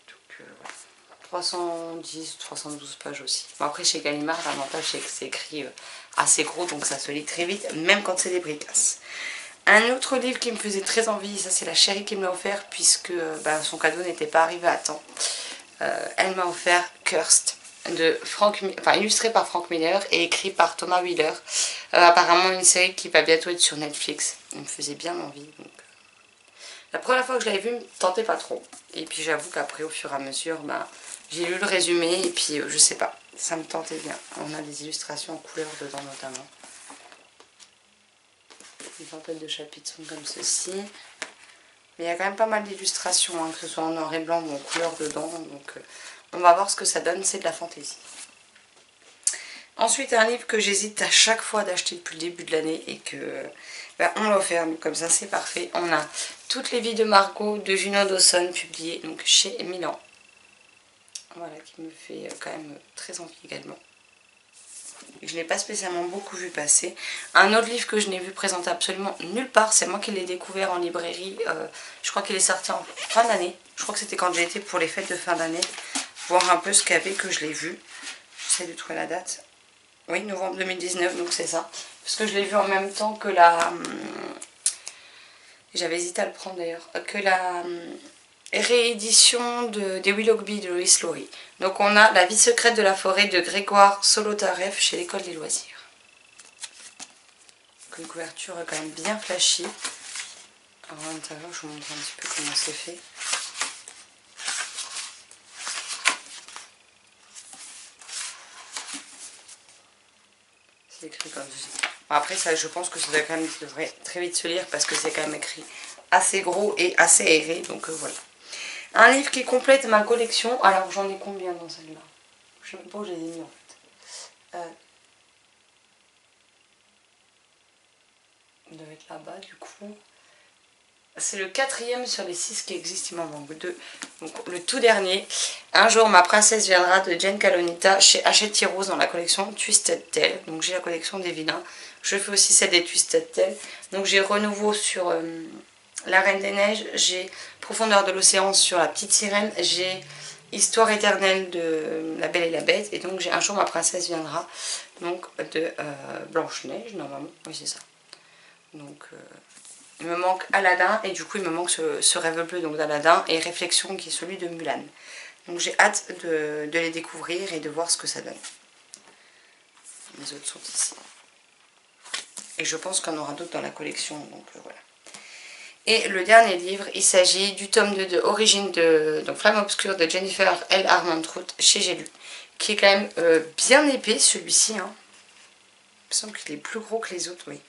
Donc voilà. 310, 312 pages aussi. Bon, après chez Gallimard, l'avantage c'est que c'est écrit assez gros, donc ça se lit très vite, même quand c'est des bricasses. Un autre livre qui me faisait très envie, ça c'est la chérie qui me l'a offert, puisque son cadeau n'était pas arrivé à temps. Elle m'a offert Cursed, illustré par Frank Miller et écrit par Thomas Wheeler. Apparemment une série qui va bientôt être sur Netflix. Il me faisait bien envie. Donc, la première fois que je l'avais vu, il me tentait pas trop. Et puis j'avoue qu'après, au fur et à mesure, j'ai lu le résumé et puis je sais pas, ça me tentait bien. On a des illustrations en couleur dedans notamment. Une vingtaine de chapitres sont comme ceci. Mais il y a quand même pas mal d'illustrations, que ce soit en noir et blanc ou en couleur dedans. Donc on va voir ce que ça donne, c'est de la fantaisie. Ensuite, un livre que j'hésite à chaque fois d'acheter depuis le début de l'année et que on me l'a offert, donc comme ça c'est parfait. On a Toutes les vies de Margot de Juno Dawson, publié donc chez Milan. Voilà, qui me fait quand même très envie également. Je ne l'ai pas spécialement beaucoup vu passer. Un autre livre que je n'ai vu présenter absolument nulle part, c'est moi qui l'ai découvert en librairie. Je crois qu'il est sorti en fin d'année. Je crois que c'était quand j'ai été pour les fêtes de fin d'année, voir un peu ce qu'il y avait, que je l'ai vu. J'essaie de trouver la date. Oui, novembre 2019, donc c'est ça. Parce que je l'ai vu en même temps que la... J'avais hésité à le prendre d'ailleurs. Que la réédition des Willoughby de Lois Lowry. Donc on a La vie secrète de la forêt de Grégoire Solotareff chez l'École des loisirs. Donc une couverture quand même bien flashy. Alors à l'intérieur, je vous montre un petit peu comment c'est fait. C'est écrit comme ceci. Bon, après ça, je pense que ça devrait très vite se lire parce que c'est quand même écrit assez gros et assez aéré. Donc voilà. Un livre qui complète ma collection. Alors j'en ai combien dans celle-là? Je ne sais même pas où je les ai mis en fait. Il doit être là-bas du coup. C'est le 4e sur les 6 qui existent, il m'en manque 2. Donc le tout dernier, Un jour ma princesse viendra de Jen Calonita chez Hachette Heroes dans la collection Twisted Tale. Donc j'ai la collection des vilains. Je fais aussi celle des Twisted Tale. Donc j'ai renouveau sur La Reine des Neiges, j'ai Profondeur de l'océan sur La Petite Sirène, j'ai Histoire éternelle de La Belle et la Bête, et donc j'ai Un jour ma princesse viendra, donc de Blanche-Neige normalement, oui c'est ça. Donc il me manque Aladdin, et du coup il me manque ce Rêve bleu donc d'Aladdin, et Réflexion qui est celui de Mulan. Donc j'ai hâte de les découvrir et de voir ce que ça donne. Les autres sont ici. Et je pense qu'on aura d'autres dans la collection, donc voilà. Et le dernier livre, il s'agit du tome 2 de Origine de Flamme Obscure de Jennifer L. Armentrout chez J'ai lu, qui est quand même bien épais celui-ci. Il me semble qu'il est plus gros que les autres, oui.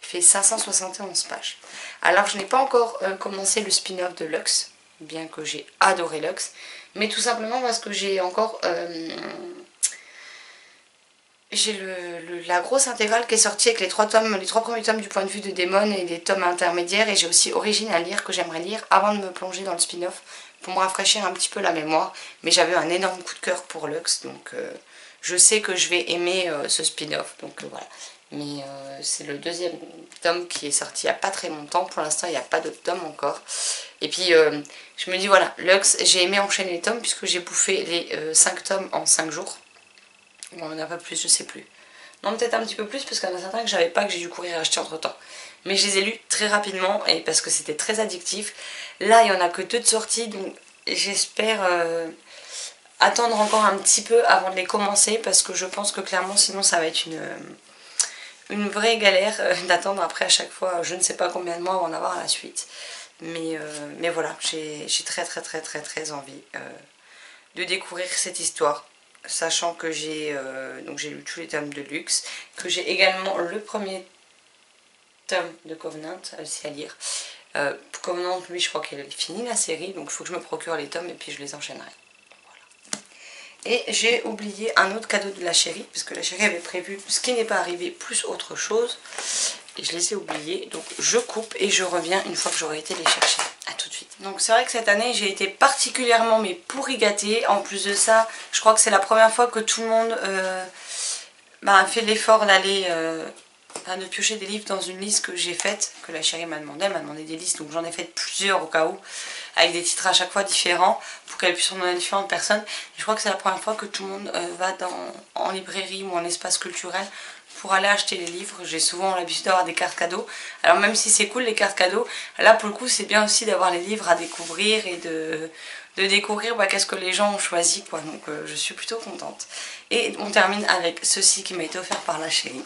Il fait 571 pages. Alors je n'ai pas encore commencé le spin-off de Luxe, bien que j'ai adoré Luxe, mais tout simplement parce que j'ai encore... j'ai la grosse intégrale qui est sortie avec les 3 premiers tomes du point de vue de Démon et les tomes intermédiaires, et j'ai aussi Origine à lire que j'aimerais lire avant de me plonger dans le spin-off pour me rafraîchir un petit peu la mémoire. Mais j'avais un énorme coup de cœur pour Luxe, donc je sais que je vais aimer ce spin-off, donc voilà. Mais c'est le 2e tome qui est sorti il n'y a pas très longtemps, pour l'instant il n'y a pas d'autres tomes encore. Et puis je me dis voilà, Luxe, j'ai aimé enchaîner les tomes puisque j'ai bouffé les 5 tomes en 5 jours. Bon, on en a pas plus, je sais plus. Non, peut-être un petit peu plus parce qu'il y en a certains que j'avais pas, que j'ai dû courir acheter entre temps. Mais je les ai lus très rapidement et parce que c'était très addictif. Là, il n'y en a que 2 de sortie, donc j'espère attendre encore un petit peu avant de les commencer parce que je pense que clairement, sinon, ça va être une vraie galère d'attendre après à chaque fois, je ne sais pas combien de mois avant d'avoir la suite. Mais voilà, j'ai très envie de découvrir cette histoire. Sachant que donc j'ai lu tous les tomes de luxe, que j'ai également le premier tome de Covenant aussi à lire. Covenant, lui, je crois qu'elle a fini la série, donc il faut que je me procure les tomes et puis je les enchaînerai. Et j'ai oublié un autre cadeau de la chérie, parce que la chérie avait prévu ce qui n'est pas arrivé, plus autre chose. Et je les ai oubliés, donc je coupe et je reviens une fois que j'aurai été les chercher. A tout de suite. Donc c'est vrai que cette année j'ai été particulièrement pourri gâtée. En plus de ça, je crois que c'est la première fois que tout le monde fait l'effort d'aller... de piocher des livres dans une liste que j'ai faite, que la chérie m'a demandé. Elle m'a demandé des listes, donc j'en ai fait plusieurs au cas où, avec des titres à chaque fois différents, pour qu'elle puisse en donner à différentes personnes. Et je crois que c'est la première fois que tout le monde va en librairie ou en espace culturel pour aller acheter les livres. J'ai souvent l'habitude d'avoir des cartes cadeaux. Alors même si c'est cool les cartes cadeaux, là pour le coup c'est bien aussi d'avoir les livres à découvrir et de découvrir qu'est-ce que les gens ont choisi, quoi. Donc je suis plutôt contente. Et on termine avec ceci qui m'a été offert par la chérie.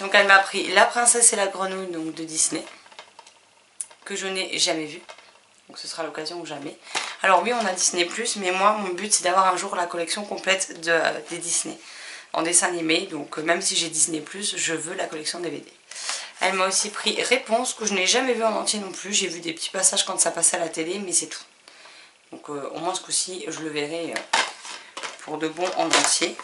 Donc elle m'a pris La Princesse et la Grenouille, donc de Disney, que je n'ai jamais vu. Donc ce sera l'occasion ou jamais. Alors oui, on a Disney+, mais moi mon but c'est d'avoir un jour la collection complète des Disney en dessin animé. Donc même si j'ai Disney+, je veux la collection DVD. Elle m'a aussi pris Réponse, que je n'ai jamais vu en entier non plus. J'ai vu des petits passages quand ça passait à la télé, mais c'est tout. Donc au moins ce coup-ci, je le verrai pour de bon en entier.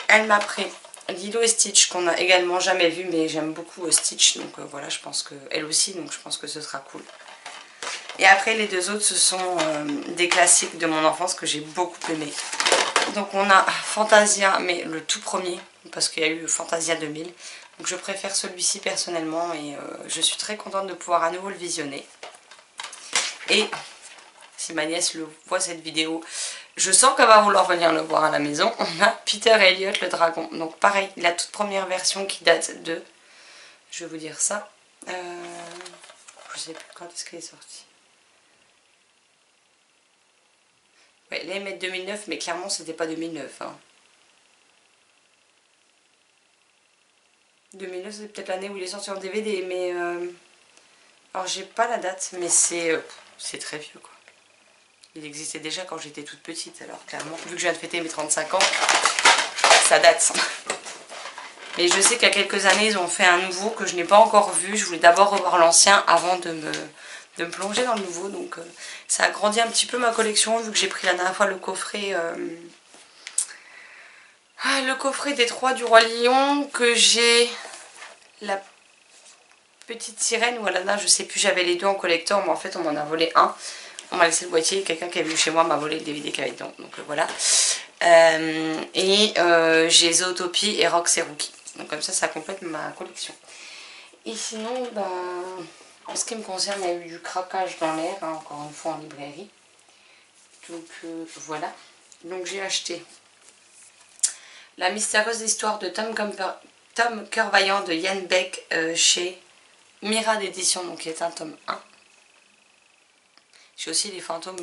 Elle m'a pris Lilo et Stitch, qu'on n'a également jamais vu, mais j'aime beaucoup Stitch, donc voilà, je pense que elle aussi, donc je pense que ce sera cool. Et après les deux autres, ce sont des classiques de mon enfance que j'ai beaucoup aimé. Donc on a Fantasia, mais le tout premier, parce qu'il y a eu Fantasia 2000. Donc je préfère celui-ci personnellement et je suis très contente de pouvoir à nouveau le visionner. Et si ma nièce voit cette vidéo, je sens qu'elle va vouloir venir le voir à la maison. On a Peter Elliot le dragon. Donc pareil, la toute première version qui date de... Je vais vous dire ça. Je sais plus quand est-ce qu'elle est sortie. Ouais, là ils mettent 2009, mais clairement c'était pas 2009. Hein. 2009 c'est peut-être l'année où il est sorti en DVD, mais... Alors j'ai pas la date, mais c'est très vieux quoi. Il existait déjà quand j'étais toute petite, alors clairement, vu que je viens de fêter mes 35 ans, ça date. Mais je sais qu'il y a quelques années, ils ont fait un nouveau que je n'ai pas encore vu. Je voulais d'abord revoir l'ancien avant de me plonger dans le nouveau. Donc ça a grandi un petit peu ma collection, vu que j'ai pris la dernière fois le coffret des 3 du Roi Lion, que j'ai la petite sirène ou Aladdin, je sais plus, j'avais les deux en collector, mais en fait on m'en a volé un. On m'a laissé le boîtier, quelqu'un qui est venu chez moi m'a volé le DVD qu'il y avait dedans, donc voilà. J'ai Zootopie et Rox et Rookie. Donc comme ça complète ma collection. Et sinon, en ce qui me concerne, il y a eu du craquage dans l'air, hein, encore une fois en librairie. Donc voilà. Donc j'ai acheté La mystérieuse histoire de Tom Cœur-Vaillant de Yann Beck chez Mira d'édition, donc qui est un tome 1. J'ai aussi les fantômes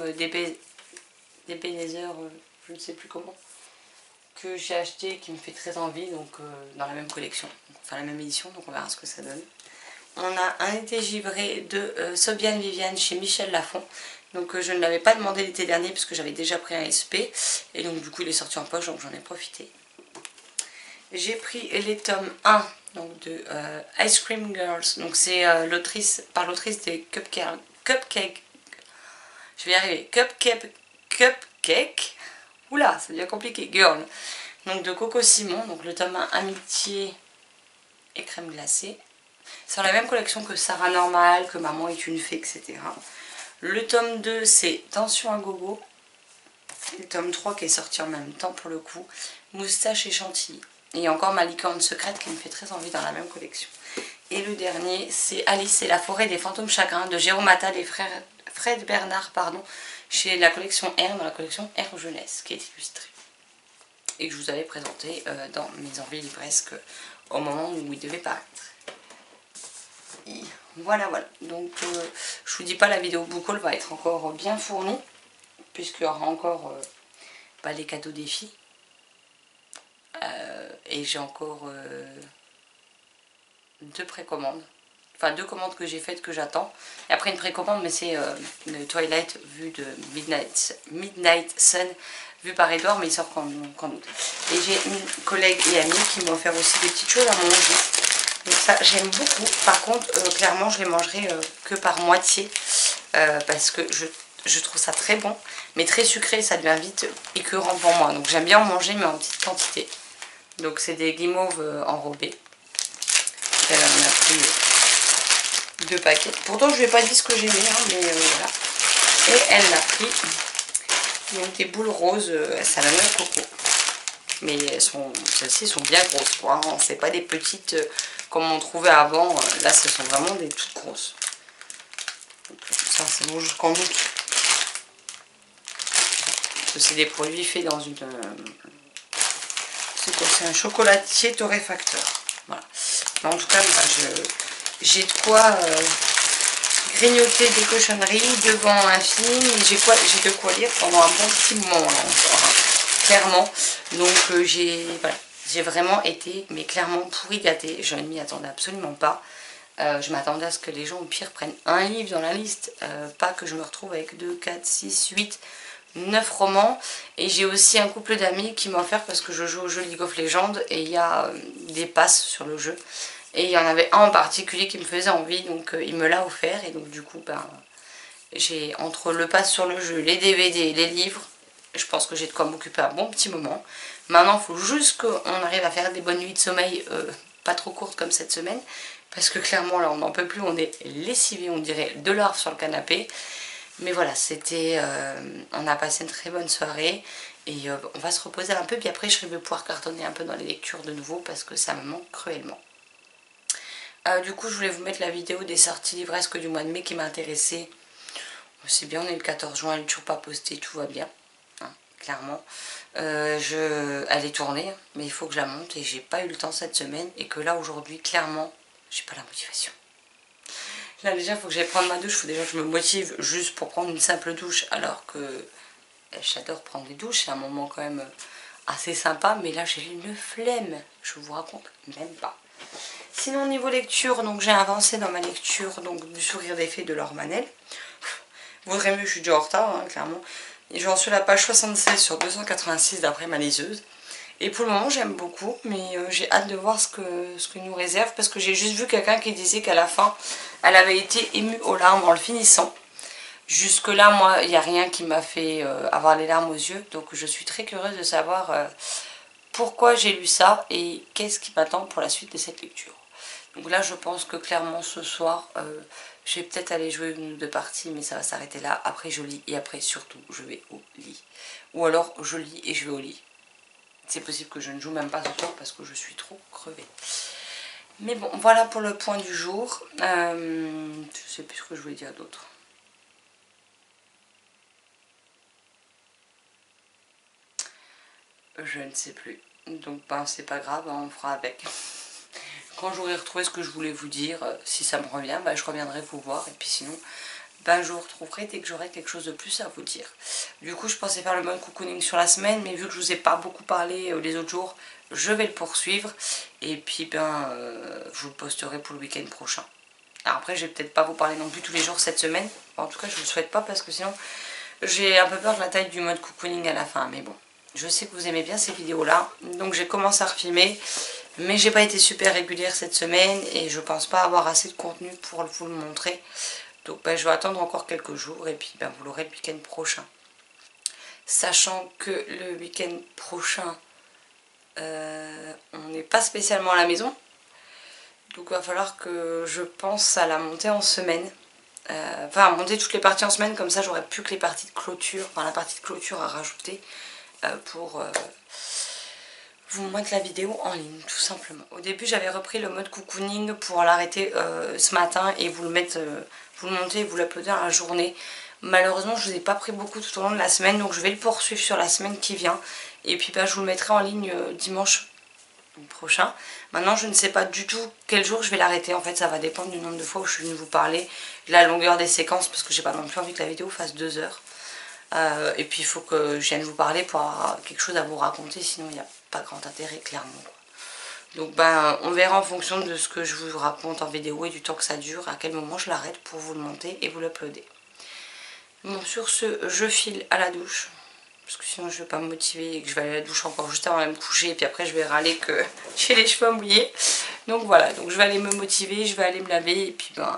d'Ebenezer, je ne sais plus comment, que j'ai acheté et qui me fait très envie, donc dans la même collection, enfin la même édition, donc on verra ce que ça donne. On a Un été givré de Sobiane Viviane chez Michel Lafon. Donc je ne l'avais pas demandé l'été dernier puisque j'avais déjà pris un SP. Et donc du coup il est sorti en poche, donc j'en ai profité. J'ai pris les tomes 1 donc, de Ice Cream Girls. Donc c'est par l'autrice des Cupcake. Je vais y arriver. Cupcake. Oula, ça devient compliqué. Girl. Donc de Coco Simon. Donc le tome 1 Amitié et crème glacée. C'est dans la même collection que Sarah Normal, que Maman est une fée, etc. Le tome 2 c'est Tension à gogo. Le tome 3 qui est sorti en même temps pour le coup, Moustache et Chantilly. Et encore Ma licorne secrète qui me fait très envie dans la même collection. Et le dernier c'est Alice et la forêt des fantômes chagrins de Jérôme Attal et Fred Bernard, chez la collection R, dans la collection R Jeunesse, qui est illustrée. Et que je vous avais présenté dans mes envies livresques au moment où il devait paraître. Et voilà. Donc je vous dis pas, la vidéo book haul va être encore bien fournie, puisqu'il y aura encore les cadeaux des filles. Et j'ai encore 2 précommandes. Enfin 2 commandes que j'ai faites que j'attends. Et après une précommande, mais c'est le Twilight vu de Midnight Sun vu par Edouard, mais il sort qu'en août. Et j'ai une collègue et amie qui m'a offert aussi des petites choses à manger. Donc ça j'aime beaucoup. Par contre clairement je les mangerai que par moitié parce que je trouve ça très bon, mais très sucré, ça devient vite écœurant pour moi. Donc j'aime bien en manger mais en petite quantité. Donc c'est des guimauves enrobés. Elle en a pris 2 paquets. Pourtant je ne lui ai pas dit ce que j'aimais, hein, mais voilà. Et elle l'a pris. Donc des boules roses, ça la au coco. Mais celles-ci sont bien grosses. Hein. C'est pas des petites comme on trouvait avant. Là ce sont vraiment des toutes grosses. Donc, ça c'est bon jusqu'en août. C'est des produits faits dans une... c'est un chocolatier torréfacteur. Voilà. Mais en tout cas, j'ai de quoi grignoter des cochonneries devant un film. J'ai de quoi lire pendant un bon petit moment là, encore, hein, clairement. Donc j'ai vraiment été, mais clairement pourri gâtée. Je ne m'y attendais absolument pas. Je m'attendais à ce que les gens au pire prennent un livre dans la liste. Pas que je me retrouve avec 2, 4, 6, 8... 9 romans. Et j'ai aussi un couple d'amis qui m'a offert parce que je joue au jeu League of Legends et il y a des passes sur le jeu. Et il y en avait un en particulier qui me faisait envie, donc il me l'a offert. Et donc du coup, j'ai entre le pass sur le jeu, les DVD, les livres, je pense que j'ai de quoi m'occuper un bon petit moment. Maintenant, il faut juste qu'on arrive à faire des bonnes nuits de sommeil pas trop courtes comme cette semaine. Parce que clairement, là, on n'en peut plus, on est lessivé, on dirait de l'or sur le canapé. Mais voilà, c'était, on a passé une très bonne soirée et on va se reposer un peu. Puis après, je vais pouvoir cartonner un peu dans les lectures de nouveau parce que ça me manque cruellement. Du coup, je voulais vous mettre la vidéo des sorties livresques du mois de mai qui m'a intéressée. C'est bien, on est le 14 juin, elle n'est toujours pas postée, tout va bien, hein, clairement. Elle est tournée, mais il faut que je la monte et j'ai pas eu le temps cette semaine. Et que là, aujourd'hui, clairement, j'ai pas la motivation. Là déjà il faut que j'aille prendre ma douche, il faut déjà que je me motive juste pour prendre une simple douche alors que j'adore prendre des douches, c'est un moment quand même assez sympa, mais là j'ai une flemme, je vous raconte même pas. Sinon au niveau lecture, donc j'ai avancé dans ma lecture donc du Sourire des Fées de Laure Manel. Vaudrait mieux, je suis déjà en retard hein, clairement. J'en suis à la page 76 sur 286 d'après ma liseuse. Et pour le moment j'aime beaucoup, mais j'ai hâte de voir ce que nous réserve, parce que j'ai juste vu quelqu'un qui disait qu'à la fin elle avait été émue aux larmes en le finissant. Jusque là moi il n'y a rien qui m'a fait avoir les larmes aux yeux, donc je suis très curieuse de savoir pourquoi j'ai lu ça et qu'est-ce qui m'attend pour la suite de cette lecture. Donc là je pense que clairement ce soir je vais peut-être aller jouer une ou 2 parties, mais ça va s'arrêter là. Après je lis et après surtout je vais au lit. Ou alors je lis et je vais au lit. C'est possible que je ne joue même pas ce soir parce que je suis trop crevée. Mais bon, voilà pour le point du jour. Je sais plus ce que je voulais dire d'autre. Je ne sais plus. Donc c'est pas grave, on fera avec. Quand j'aurai retrouvé ce que je voulais vous dire, si ça me revient, je reviendrai vous voir. Et puis sinon, je vous retrouverai dès que j'aurai quelque chose de plus à vous dire. Du coup je pensais faire le mode cocooning sur la semaine, mais vu que je vous ai pas beaucoup parlé les autres jours, je vais le poursuivre. Et puis je vous le posterai pour le week-end prochain. Alors après je vais peut-être pas vous parler non plus tous les jours cette semaine. En tout cas je vous le souhaite pas, parce que sinon j'ai un peu peur de la taille du mode cocooning à la fin. Mais bon, je sais que vous aimez bien ces vidéos là, donc j'ai commencé à refilmer. Mais j'ai pas été super régulière cette semaine et je pense pas avoir assez de contenu pour vous le montrer. Donc je vais attendre encore quelques jours et puis vous l'aurez le week-end prochain. Sachant que le week-end prochain, on n'est pas spécialement à la maison. Donc il va falloir que je pense à la monter en semaine. Enfin à monter toutes les parties en semaine, comme ça j'aurai plus que les parties de clôture, enfin la partie de clôture à rajouter pour vous mettre la vidéo en ligne tout simplement. Au début j'avais repris le mode cocooning pour l'arrêter ce matin et vous le mettre... vous le montez et vous l'uploadez dans la journée. Malheureusement je ne vous ai pas pris beaucoup tout au long de la semaine, donc je vais le poursuivre sur la semaine qui vient. Et puis je vous le mettrai en ligne dimanche prochain. Maintenant je ne sais pas du tout quel jour je vais l'arrêter. En fait ça va dépendre du nombre de fois où je suis venue vous parler, de la longueur des séquences, parce que j'ai pas non plus envie que la vidéo fasse 2 heures. Et puis il faut que je vienne vous parler pour avoir quelque chose à vous raconter, sinon il n'y a pas grand intérêt clairement. Donc ben on verra en fonction de ce que je vous raconte en vidéo et du temps que ça dure, à quel moment je l'arrête pour vous le monter et vous l'uploader. Bon, sur ce, je file à la douche. Parce que sinon je vais pas me motiver et que je vais aller à la douche encore juste avant de me coucher. Et puis après je vais râler que j'ai les cheveux mouillés. Donc voilà, donc je vais aller me motiver, je vais aller me laver. Et puis ben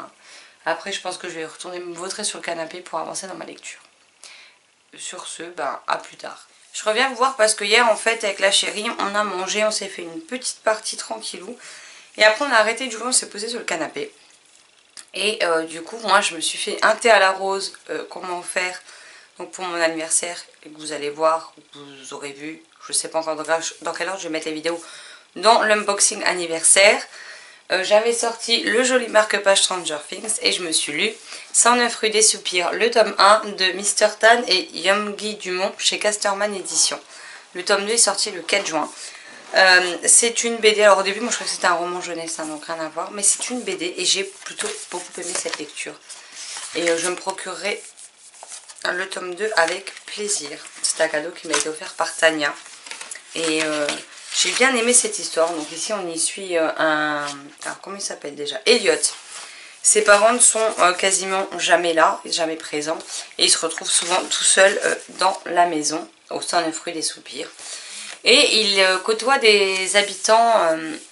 après je pense que je vais retourner me vautrer sur le canapé pour avancer dans ma lecture. Sur ce, ben à plus tard. Je reviens vous voir parce que hier en fait avec la chérie on a mangé, on s'est fait une petite partie tranquillou. Et après on a arrêté de jouer, on s'est posé sur le canapé. Et du coup moi je me suis fait un thé à la rose qu'on m'a offert. Donc pour mon anniversaire, et que vous allez voir, vous aurez vu, je ne sais pas encore dans quelle ordre je vais mettre les vidéos, dans l'unboxing anniversaire, j'avais sorti le joli marque-page Stranger Things et je me suis lu 109 rue des Soupirs, le tome 1 de Mr. Tan et Youngi Dumont chez Casterman Édition. Le tome 2 est sorti le 4 juin. C'est une BD, alors au début moi je croyais que c'était un roman jeunesse, hein, donc rien à voir, mais c'est une BD et j'ai plutôt beaucoup aimé cette lecture. Et je me procurerai le tome 2 avec plaisir. C'est un cadeau qui m'a été offert par Tania. Et j'ai bien aimé cette histoire. Donc ici on y suit alors comment il s'appelle déjà, Elliot. Ses parents ne sont quasiment jamais là, jamais présents. Et il se retrouve souvent tout seul dans la maison, au 109 rue des Soupirs. Et il côtoie des habitants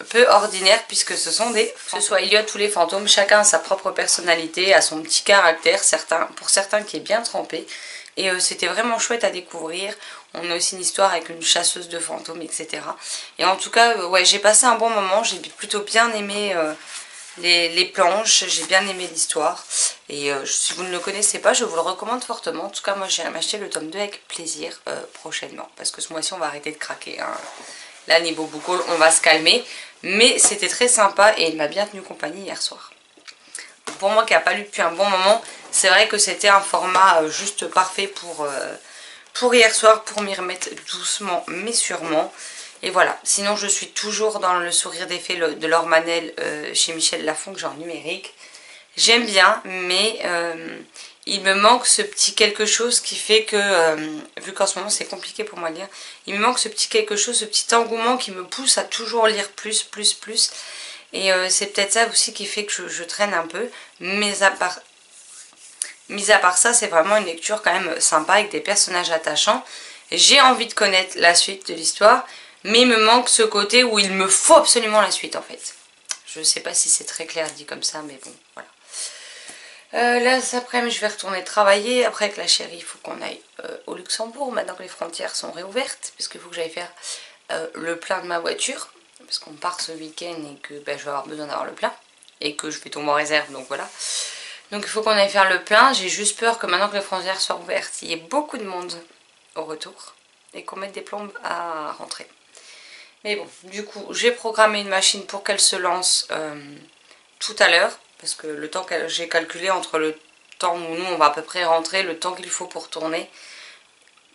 peu ordinaires puisque ce sont des... Que ce soit Elliot ou les fantômes, chacun a sa propre personnalité, a son petit caractère, pour certains qui est bien trempé. Et c'était vraiment chouette à découvrir. On a aussi une histoire avec une chasseuse de fantômes, etc. Et en tout cas, ouais, j'ai passé un bon moment, j'ai plutôt bien aimé... les planches, j'ai bien aimé l'histoire et si vous ne le connaissez pas je vous le recommande fortement. En tout cas moi j'irai m'acheter le tome 2 avec plaisir prochainement parce que ce mois-ci on va arrêter de craquer, hein. Là niveau book haul on va se calmer, mais c'était très sympa et il m'a bien tenu compagnie hier soir. Pour moi qui n'a pas lu depuis un bon moment, c'est vrai que c'était un format juste parfait pour hier soir, pour m'y remettre doucement mais sûrement. Et voilà, sinon je suis toujours dans le sourire des fées de Laure Manel chez Michel Lafon que j'ai en numérique. J'aime bien, mais il me manque ce petit quelque chose qui fait que, vu qu'en ce moment c'est compliqué pour moi de lire, il me manque ce petit quelque chose, ce petit engouement qui me pousse à toujours lire plus. Et c'est peut-être ça aussi qui fait que je traîne un peu, mis à part ça, c'est vraiment une lecture quand même sympa avec des personnages attachants. J'ai envie de connaître la suite de l'histoire. Mais il me manque ce côté où il me faut absolument la suite en fait. Je ne sais pas si c'est très clair dit comme ça, mais bon, voilà. Là, cet après-midi, je vais retourner travailler. Après, avec la chérie, il faut qu'on aille au Luxembourg, maintenant que les frontières sont réouvertes. Parce qu'il faut que j'aille faire le plein de ma voiture. Parce qu'on part ce week-end et que ben, je vais avoir besoin d'avoir le plein. Et que je vais tomber en réserve, donc voilà. Donc il faut qu'on aille faire le plein. J'ai juste peur que maintenant que les frontières soient ouvertes, il y ait beaucoup de monde au retour. Et qu'on mette des plombes à rentrer. Mais bon, du coup, j'ai programmé une machine pour qu'elle se lance tout à l'heure. Parce que le temps que j'ai calculé entre le temps où nous, on va à peu près rentrer, le temps qu'il faut pour tourner.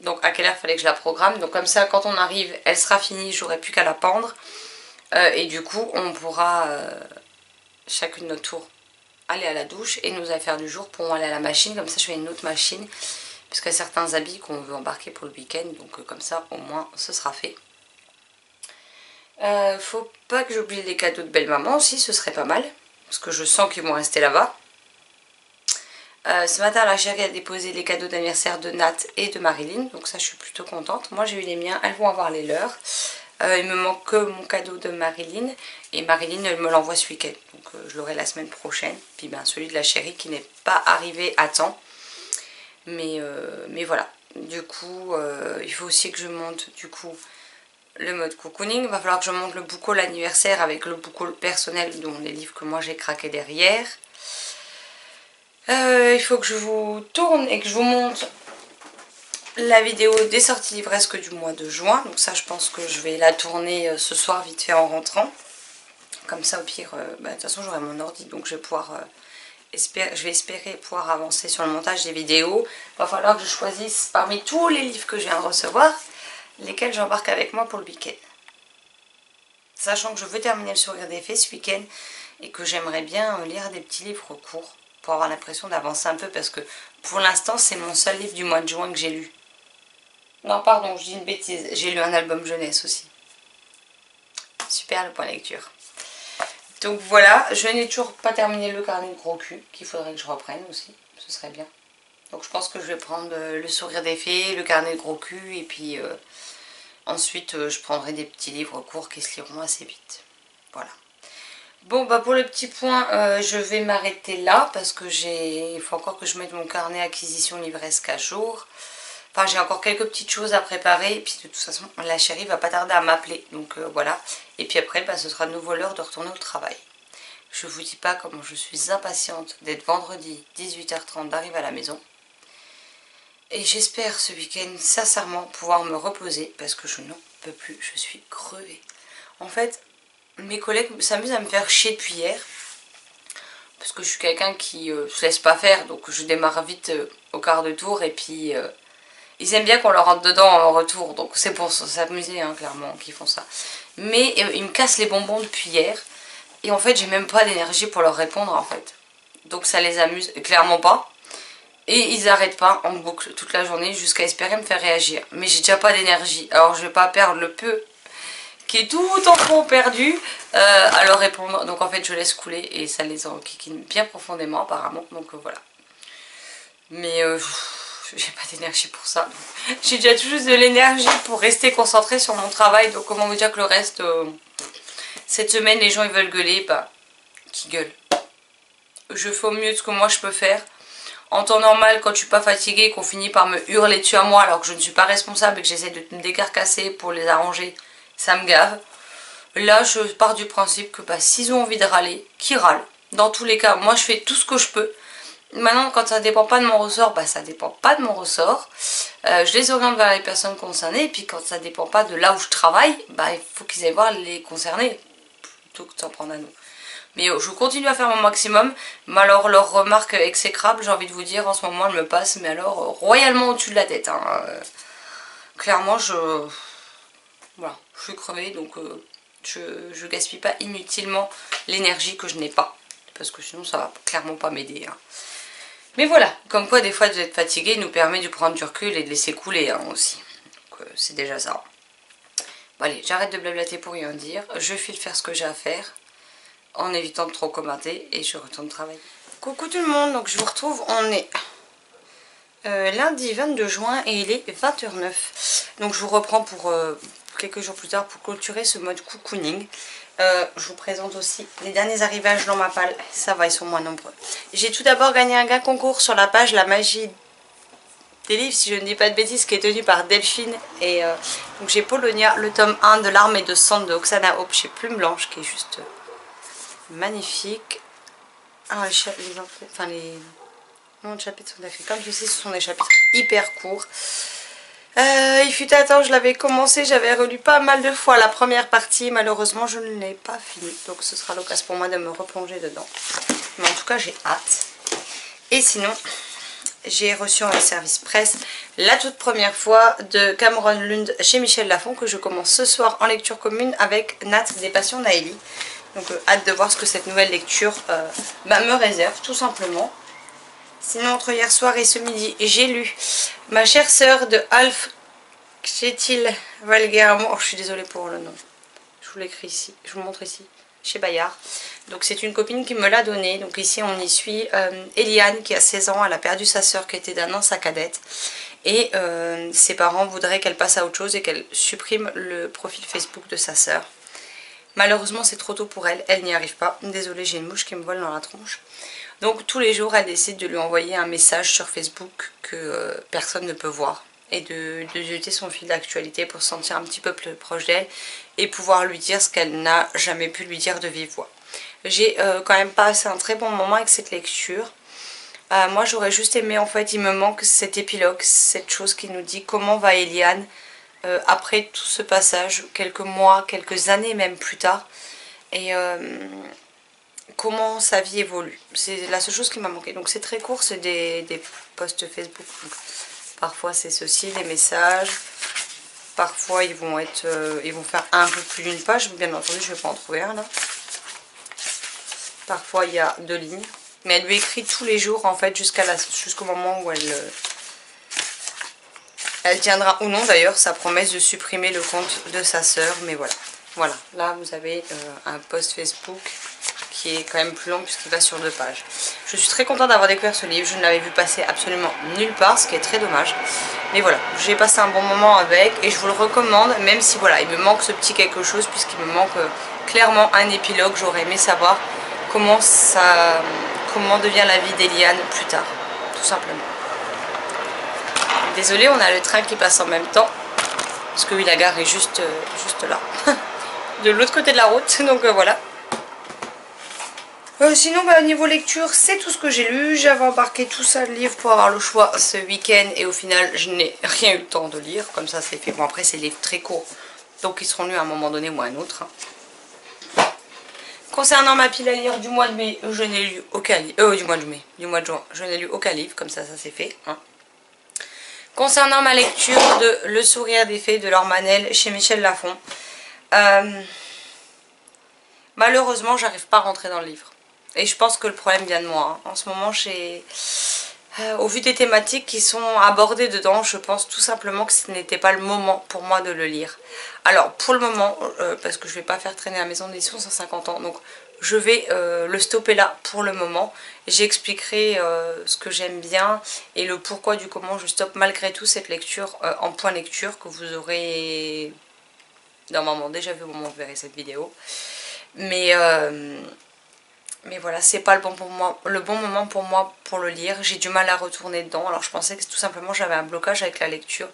Donc à quelle heure il fallait que je la programme. Donc comme ça, quand on arrive, elle sera finie, j'aurai plus qu'à la pendre. Et du coup, on pourra, chacune notre tour, aller à la douche. Et nous allons faire du jour pour aller à la machine. Comme ça, je fais une autre machine. Parce qu'il y a certains habits qu'on veut embarquer pour le week-end. Donc comme ça, au moins, ce sera fait. Faut pas que j'oublie les cadeaux de belle-maman aussi, ce serait pas mal. Parce que je sens qu'ils vont rester là-bas. Ce matin, la chérie a déposé les cadeaux d'anniversaire de Nat et de Marilyn. Donc ça, je suis plutôt contente. Moi, j'ai eu les miens, elles vont avoir les leurs. Il me manque que mon cadeau de Marilyn. Et Marilyn, elle me l'envoie ce week-end. Donc je l'aurai la semaine prochaine. Puis ben, celui de la chérie qui n'est pas arrivé à temps. Mais voilà. Du coup, il faut aussi que je monte du coup... le mode cocooning, il va falloir que je monte le book haul anniversaire avec le book haul personnel, dont les livres que moi j'ai craqué derrière. Il faut que je vous tourne et que je vous montre la vidéo des sorties livresques du mois de juin. Donc ça, je pense que je vais la tourner ce soir vite fait en rentrant. Comme ça, au pire, de toute façon j'aurai mon ordi, donc je vais pouvoir... je vais espérer pouvoir avancer sur le montage des vidéos. Il va falloir que je choisisse parmi tous les livres que je viens de recevoir lesquels j'embarque avec moi pour le week-end. Sachant que je veux terminer le sourire des fées ce week-end et que j'aimerais bien lire des petits livres courts pour avoir l'impression d'avancer un peu parce que pour l'instant c'est mon seul livre du mois de juin que j'ai lu. Non pardon, je dis une bêtise, j'ai lu un album jeunesse aussi. super le point lecture. Donc voilà, je n'ai toujours pas terminé le carnet de gros cul, qu'il faudrait que je reprenne aussi, ce serait bien. Donc je pense que je vais prendre le sourire des fées, le carnet de gros cul, et puis ensuite je prendrai des petits livres courts qui se liront assez vite. Voilà. Bon bah pour le petit point, je vais m'arrêter là, parce que il faut encore que je mette mon carnet acquisition livresque à jour. Enfin j'ai encore quelques petites choses à préparer, et puis de toute façon la chérie va pas tarder à m'appeler, donc voilà. Et puis après bah, ce sera de nouveau l'heure de retourner au travail. Je vous dis pas comment je suis impatiente d'être vendredi 18h30 d'arriver à la maison. Et j'espère ce week-end sincèrement pouvoir me reposer, parce que je n'en peux plus, je suis crevée. En fait mes collègues s'amusent à me faire chier depuis hier, parce que je suis quelqu'un qui se laisse pas faire, donc je démarre vite au quart de tour, et puis... ils aiment bien qu'on leur rentre dedans en retour, donc c'est pour s'amuser hein, clairement qu'ils font ça. Mais ils me cassent les bonbons depuis hier, et en fait j'ai même pas d'énergie pour leur répondre en fait. Donc ça les amuse clairement pas, et ils arrêtent pas en boucle toute la journée jusqu'à espérer me faire réagir. Mais j'ai déjà pas d'énergie, alors je vais pas perdre le peu qui est tout en fond perdu à leur répondre. Donc en fait je laisse couler, et ça les enquiquine bien profondément apparemment, donc voilà. Mais... j'ai pas d'énergie pour ça. J'ai déjà tout juste de l'énergie pour rester concentrée sur mon travail. Donc comment vous dire que le reste... cette semaine les gens ils veulent gueuler, bah qui gueulent. Je fais au mieux de ce que moi je peux faire. En temps normal, quand je suis pas fatiguée et qu'on finit par me hurler dessus à moi alors que je ne suis pas responsable et que j'essaie de me décarcasser pour les arranger, ça me gave. Là je pars du principe que bah, s'ils ont envie de râler, qu'ils râlent. Dans tous les cas, moi je fais tout ce que je peux. Maintenant, quand ça dépend pas de mon ressort, bah ça dépend pas de mon ressort. Je les oriente vers les personnes concernées. Et puis quand ça dépend pas de là où je travaille, bah il faut qu'ils aillent voir les concernés, plutôt que de s'en prendre à nous. Mais je continue à faire mon maximum. Mais alors leurs remarques exécrables, j'ai envie de vous dire, en ce moment elles me passent, mais alors royalement au-dessus de la tête. Hein. Clairement, voilà, je suis crevée, donc je gaspille pas inutilement l'énergie que je n'ai pas. Parce que sinon ça va clairement pas m'aider. Hein. Mais voilà, comme quoi des fois d'être fatigué nous permet de prendre du recul et de laisser couler hein, aussi. Donc c'est déjà ça. Bon allez, j'arrête de blablater pour rien dire. Je file faire ce que j'ai à faire en évitant de trop commenter et je retourne travailler. Coucou tout le monde, donc je vous retrouve, on est lundi 22 juin et il est 20h09. Donc je vous reprends pour quelques jours plus tard pour clôturer ce mode cocooning. Je vous présente aussi les derniers arrivages dans ma palle. Ça va, ils sont moins nombreux. J'ai tout d'abord gagné un gain concours sur la page La Magie des livres, si je ne dis pas de bêtises, qui est tenu par Delphine. Et donc j'ai Polonia, le tome 1 de L'Armée de sang de Oksana Hope chez Plume Blanche, qui est juste magnifique. Alors les noms de chapitres sont écrits comme ceci, ce sont des chapitres hyper courts. Il fut un temps, je l'avais commencé, j'avais relu pas mal de fois la première partie, malheureusement je ne l'ai pas fini, donc ce sera l'occasion pour moi de me replonger dedans. Mais en tout cas j'ai hâte. Et sinon, j'ai reçu en service presse la toute première fois de Cameron Lund chez Michel Lafon, que je commence ce soir en lecture commune avec Nat des Passions Naëlie. Donc hâte de voir ce que cette nouvelle lecture me réserve, tout simplement. Sinon, entre hier soir et ce midi, j'ai lu Ma chère sœur de Alf Kjetil Valgueramo. Oh, je suis désolée pour le nom. Je vous l'écris ici, je vous le montre ici, chez Bayard. Donc c'est une copine qui me l'a donné. Donc ici on y suit Eliane qui a 16 ans, elle a perdu sa sœur qui était d'un an sa cadette. Et ses parents voudraient qu'elle passe à autre chose et qu'elle supprime le profil Facebook de sa sœur. Malheureusement c'est trop tôt pour elle, elle n'y arrive pas. Désolée, j'ai une mouche qui me vole dans la tronche. Donc tous les jours elle décide de lui envoyer un message sur Facebook que personne ne peut voir. Et de jeter son fil d'actualité pour se sentir un petit peu plus proche d'elle et pouvoir lui dire ce qu'elle n'a jamais pu lui dire de vive voix. J'ai quand même passé un très bon moment avec cette lecture. Moi j'aurais juste aimé, en fait il me manque cet épilogue, cette chose qui nous dit comment va Eliane après tout ce passage, quelques mois, quelques années même plus tard. Et comment sa vie évolue. C'est la seule chose qui m'a manqué. Donc c'est très court, c'est des posts Facebook. Donc, parfois c'est ceci, les messages. Parfois ils vont faire un peu plus d'une page. Bien entendu je ne vais pas en trouver un là. Parfois il y a 2 lignes. Mais elle lui écrit tous les jours en fait jusqu'au moment où elle tiendra ou non d'ailleurs sa promesse de supprimer le compte de sa sœur. Mais voilà. Voilà, là vous avez un post Facebook qui est quand même plus long puisqu'il va sur 2 pages. Je suis très contente d'avoir découvert ce livre, je ne l'avais vu passer absolument nulle part, ce qui est très dommage. Mais voilà, j'ai passé un bon moment avec et je vous le recommande, même si voilà, il me manque ce petit quelque chose puisqu'il me manque clairement un épilogue. J'aurais aimé savoir comment devient la vie d'Eliane plus tard, tout simplement. Désolée, on a le train qui passe en même temps, parce que oui, la gare est juste là, de l'autre côté de la route, donc voilà. Sinon, au niveau lecture, c'est tout ce que j'ai lu. J'avais embarqué tout ça de livres pour avoir le choix ce week-end, et au final, je n'ai rien eu le temps de lire, comme ça c'est fait. Bon, après, c'est des livres très courts, donc ils seront lus à un moment donné ou à un autre. Concernant ma pile à lire du mois de mai, je n'ai lu aucun livre. Du mois de juin, je n'ai lu aucun livre, comme ça c'est fait. Hein. Concernant ma lecture de Le sourire des fées de Laure Manel chez Michel Lafon, malheureusement, j'arrive pas à rentrer dans le livre. Et je pense que le problème vient de moi. Hein. En ce moment, au vu des thématiques qui sont abordées dedans, je pense tout simplement que ce n'était pas le moment pour moi de le lire. Alors, pour le moment, parce que je ne vais pas faire traîner la maison d'édition 150 ans, donc je vais le stopper là pour le moment. J'expliquerai ce que j'aime bien et le pourquoi du comment je stoppe malgré tout cette lecture en point lecture que vous aurez normalement déjà vu au moment où vous verrez cette vidéo. Mais voilà, c'est pas le bon moment pour moi pour le lire. J'ai du mal à retourner dedans. Alors je pensais que tout simplement j'avais un blocage avec la lecture.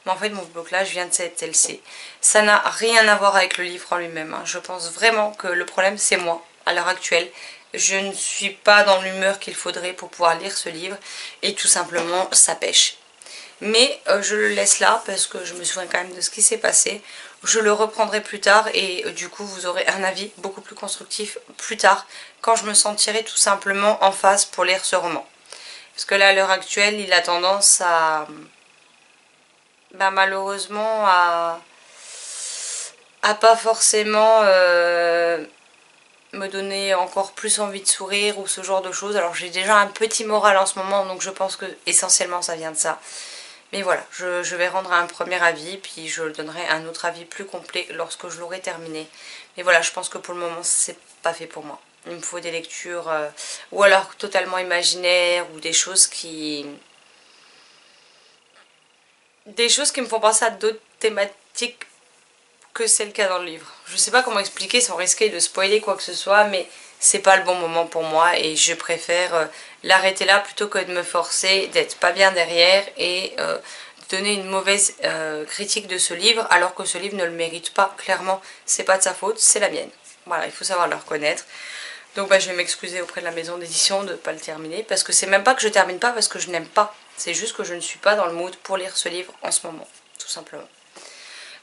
Mais en fait mon blocage vient de cette TLC. Ça n'a rien à voir avec le livre en lui-même. Hein. Je pense vraiment que le problème c'est moi à l'heure actuelle. Je ne suis pas dans l'humeur qu'il faudrait pour pouvoir lire ce livre. Et tout simplement ça pêche. Mais je le laisse là parce que je me souviens quand même de ce qui s'est passé. Je le reprendrai plus tard et du coup vous aurez un avis beaucoup plus constructif plus tard quand je me sentirai tout simplement en phase pour lire ce roman. Parce que là à l'heure actuelle il a tendance à malheureusement à pas forcément me donner encore plus envie de sourire ou ce genre de choses. Alors j'ai déjà un petit moral en ce moment donc je pense que essentiellement ça vient de ça. Mais voilà, je vais rendre un premier avis, puis je donnerai un autre avis plus complet lorsque je l'aurai terminé. Mais voilà, je pense que pour le moment, c'est pas fait pour moi. Il me faut des lectures, ou alors totalement imaginaires, ou des choses qui me font penser à d'autres thématiques que celles qu'il y a dans le livre. Je sais pas comment expliquer sans risquer de spoiler quoi que ce soit, mais c'est pas le bon moment pour moi et je préfère l'arrêter là plutôt que de me forcer d'être pas bien derrière et de donner une mauvaise critique de ce livre alors que ce livre ne le mérite pas. Clairement, c'est pas de sa faute, c'est la mienne. Voilà, il faut savoir le reconnaître. Donc je vais m'excuser auprès de la maison d'édition de ne pas le terminer parce que c'est même pas que je termine pas parce que je n'aime pas. C'est juste que je ne suis pas dans le mood pour lire ce livre en ce moment, tout simplement.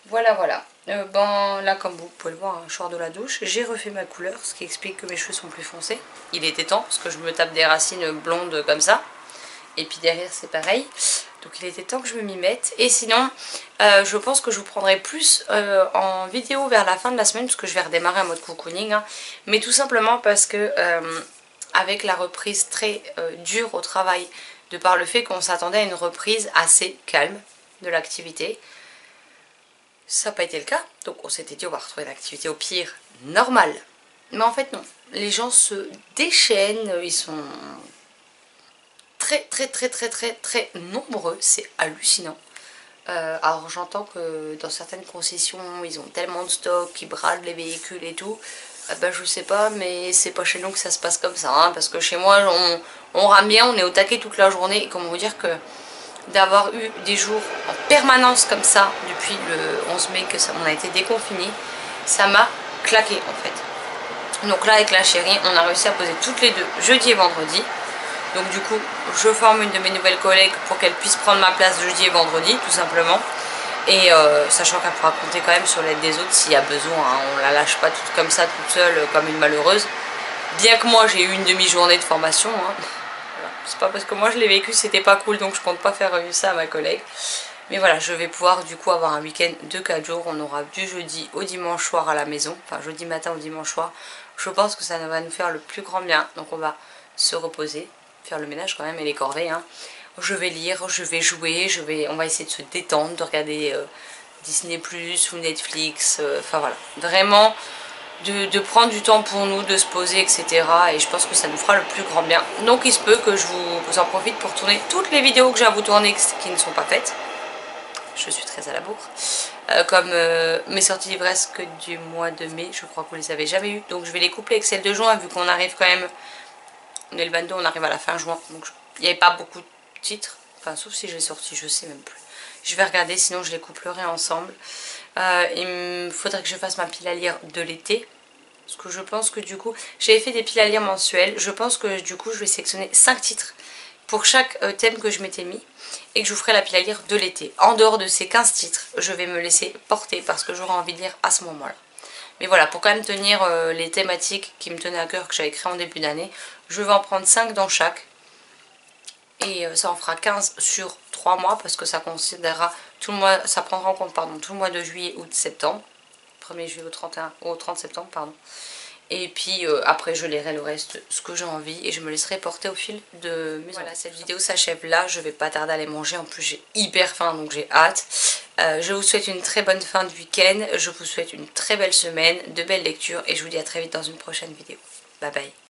Voilà, voilà. Là, comme vous pouvez le voir, je sors de la douche. J'ai refait ma couleur, ce qui explique que mes cheveux sont plus foncés. Il était temps, parce que je me tape des racines blondes comme ça. Et puis derrière, c'est pareil. Donc il était temps que je m'y mette. Et sinon, je pense que je vous prendrai plus en vidéo vers la fin de la semaine, parce que je vais redémarrer en mode cocooning. Hein. Mais tout simplement parce que, avec la reprise très dure au travail, de par le fait qu'on s'attendait à une reprise assez calme de l'activité, ça n'a pas été le cas, donc on s'était dit on va retrouver une activité au pire normale. Mais en fait non, les gens se déchaînent, ils sont très nombreux, c'est hallucinant. Alors j'entends que dans certaines concessions ils ont tellement de stock qu'ils bradent les véhicules et tout. Je sais pas, mais c'est pas chez nous que ça se passe comme ça, hein, parce que chez moi on rame bien, on est au taquet toute la journée et comment vous dire que d'avoir eu des jours en permanence comme ça depuis le 11 mai que on a été déconfinés, ça m'a claqué en fait. Donc là avec la chérie on a réussi à poser toutes les deux jeudi et vendredi. Donc du coup je forme une de mes nouvelles collègues pour qu'elle puisse prendre ma place jeudi et vendredi tout simplement. Et sachant qu'elle pourra compter quand même sur l'aide des autres s'il y a besoin, hein. On la lâche pas toute comme ça toute seule comme une malheureuse. Bien que moi j'ai eu une demi-journée de formation, hein. C'est pas parce que moi je l'ai vécu, c'était pas cool, donc je compte pas faire ça à ma collègue. Mais voilà, je vais pouvoir du coup avoir un week-end de 4 jours. On aura du jeudi au dimanche soir à la maison, enfin jeudi matin au dimanche soir. Je pense que ça va nous faire le plus grand bien. Donc on va se reposer, faire le ménage quand même et les corvées. Hein. Je vais lire, je vais jouer, on va essayer de se détendre, de regarder Disney+, ou Netflix, enfin voilà. Vraiment de prendre du temps pour nous, de se poser, etc. Et je pense que ça nous fera le plus grand bien. Donc il se peut que je vous en profite pour tourner toutes les vidéos que j'ai à vous tourner qui ne sont pas faites. Je suis très à la bourre. Comme mes sorties livresques du mois de mai, je crois que vous les avez jamais eues. Donc je vais les coupler avec celles de juin, vu qu'on arrive quand même... On est le 22, on arrive à la fin juin. Donc il n'y avait pas beaucoup de titres. Enfin, sauf si je l'ai sorti, je sais même plus. Je vais regarder, sinon je les couplerai ensemble. Il me faudrait que je fasse ma pile à lire de l'été. Parce que je pense que du coup, j'avais fait des piles à lire mensuelles. Je pense que du coup, je vais sélectionner 5 titres pour chaque thème que je m'étais mis. Et que je vous ferai la pile à lire de l'été. En dehors de ces 15 titres, je vais me laisser porter parce que j'aurai envie de lire à ce moment-là. Mais voilà, pour quand même tenir les thématiques qui me tenaient à cœur, que j'avais créé en début d'année, je vais en prendre 5 dans chaque. Et ça en fera 15 sur 3 mois parce que ça considérera tout le mois, ça prendra en compte tout le mois de juillet, août, septembre. 1er juillet au 30 septembre, pardon. Et puis après je lirai le reste, ce que j'ai envie, et je me laisserai porter au fil de mes... Voilà, cette vidéo s'achève là, je vais pas tarder à aller manger, en plus j'ai hyper faim donc j'ai hâte. Je vous souhaite une très bonne fin de week-end, je vous souhaite une très belle semaine, de belles lectures, et je vous dis à très vite dans une prochaine vidéo. Bye bye.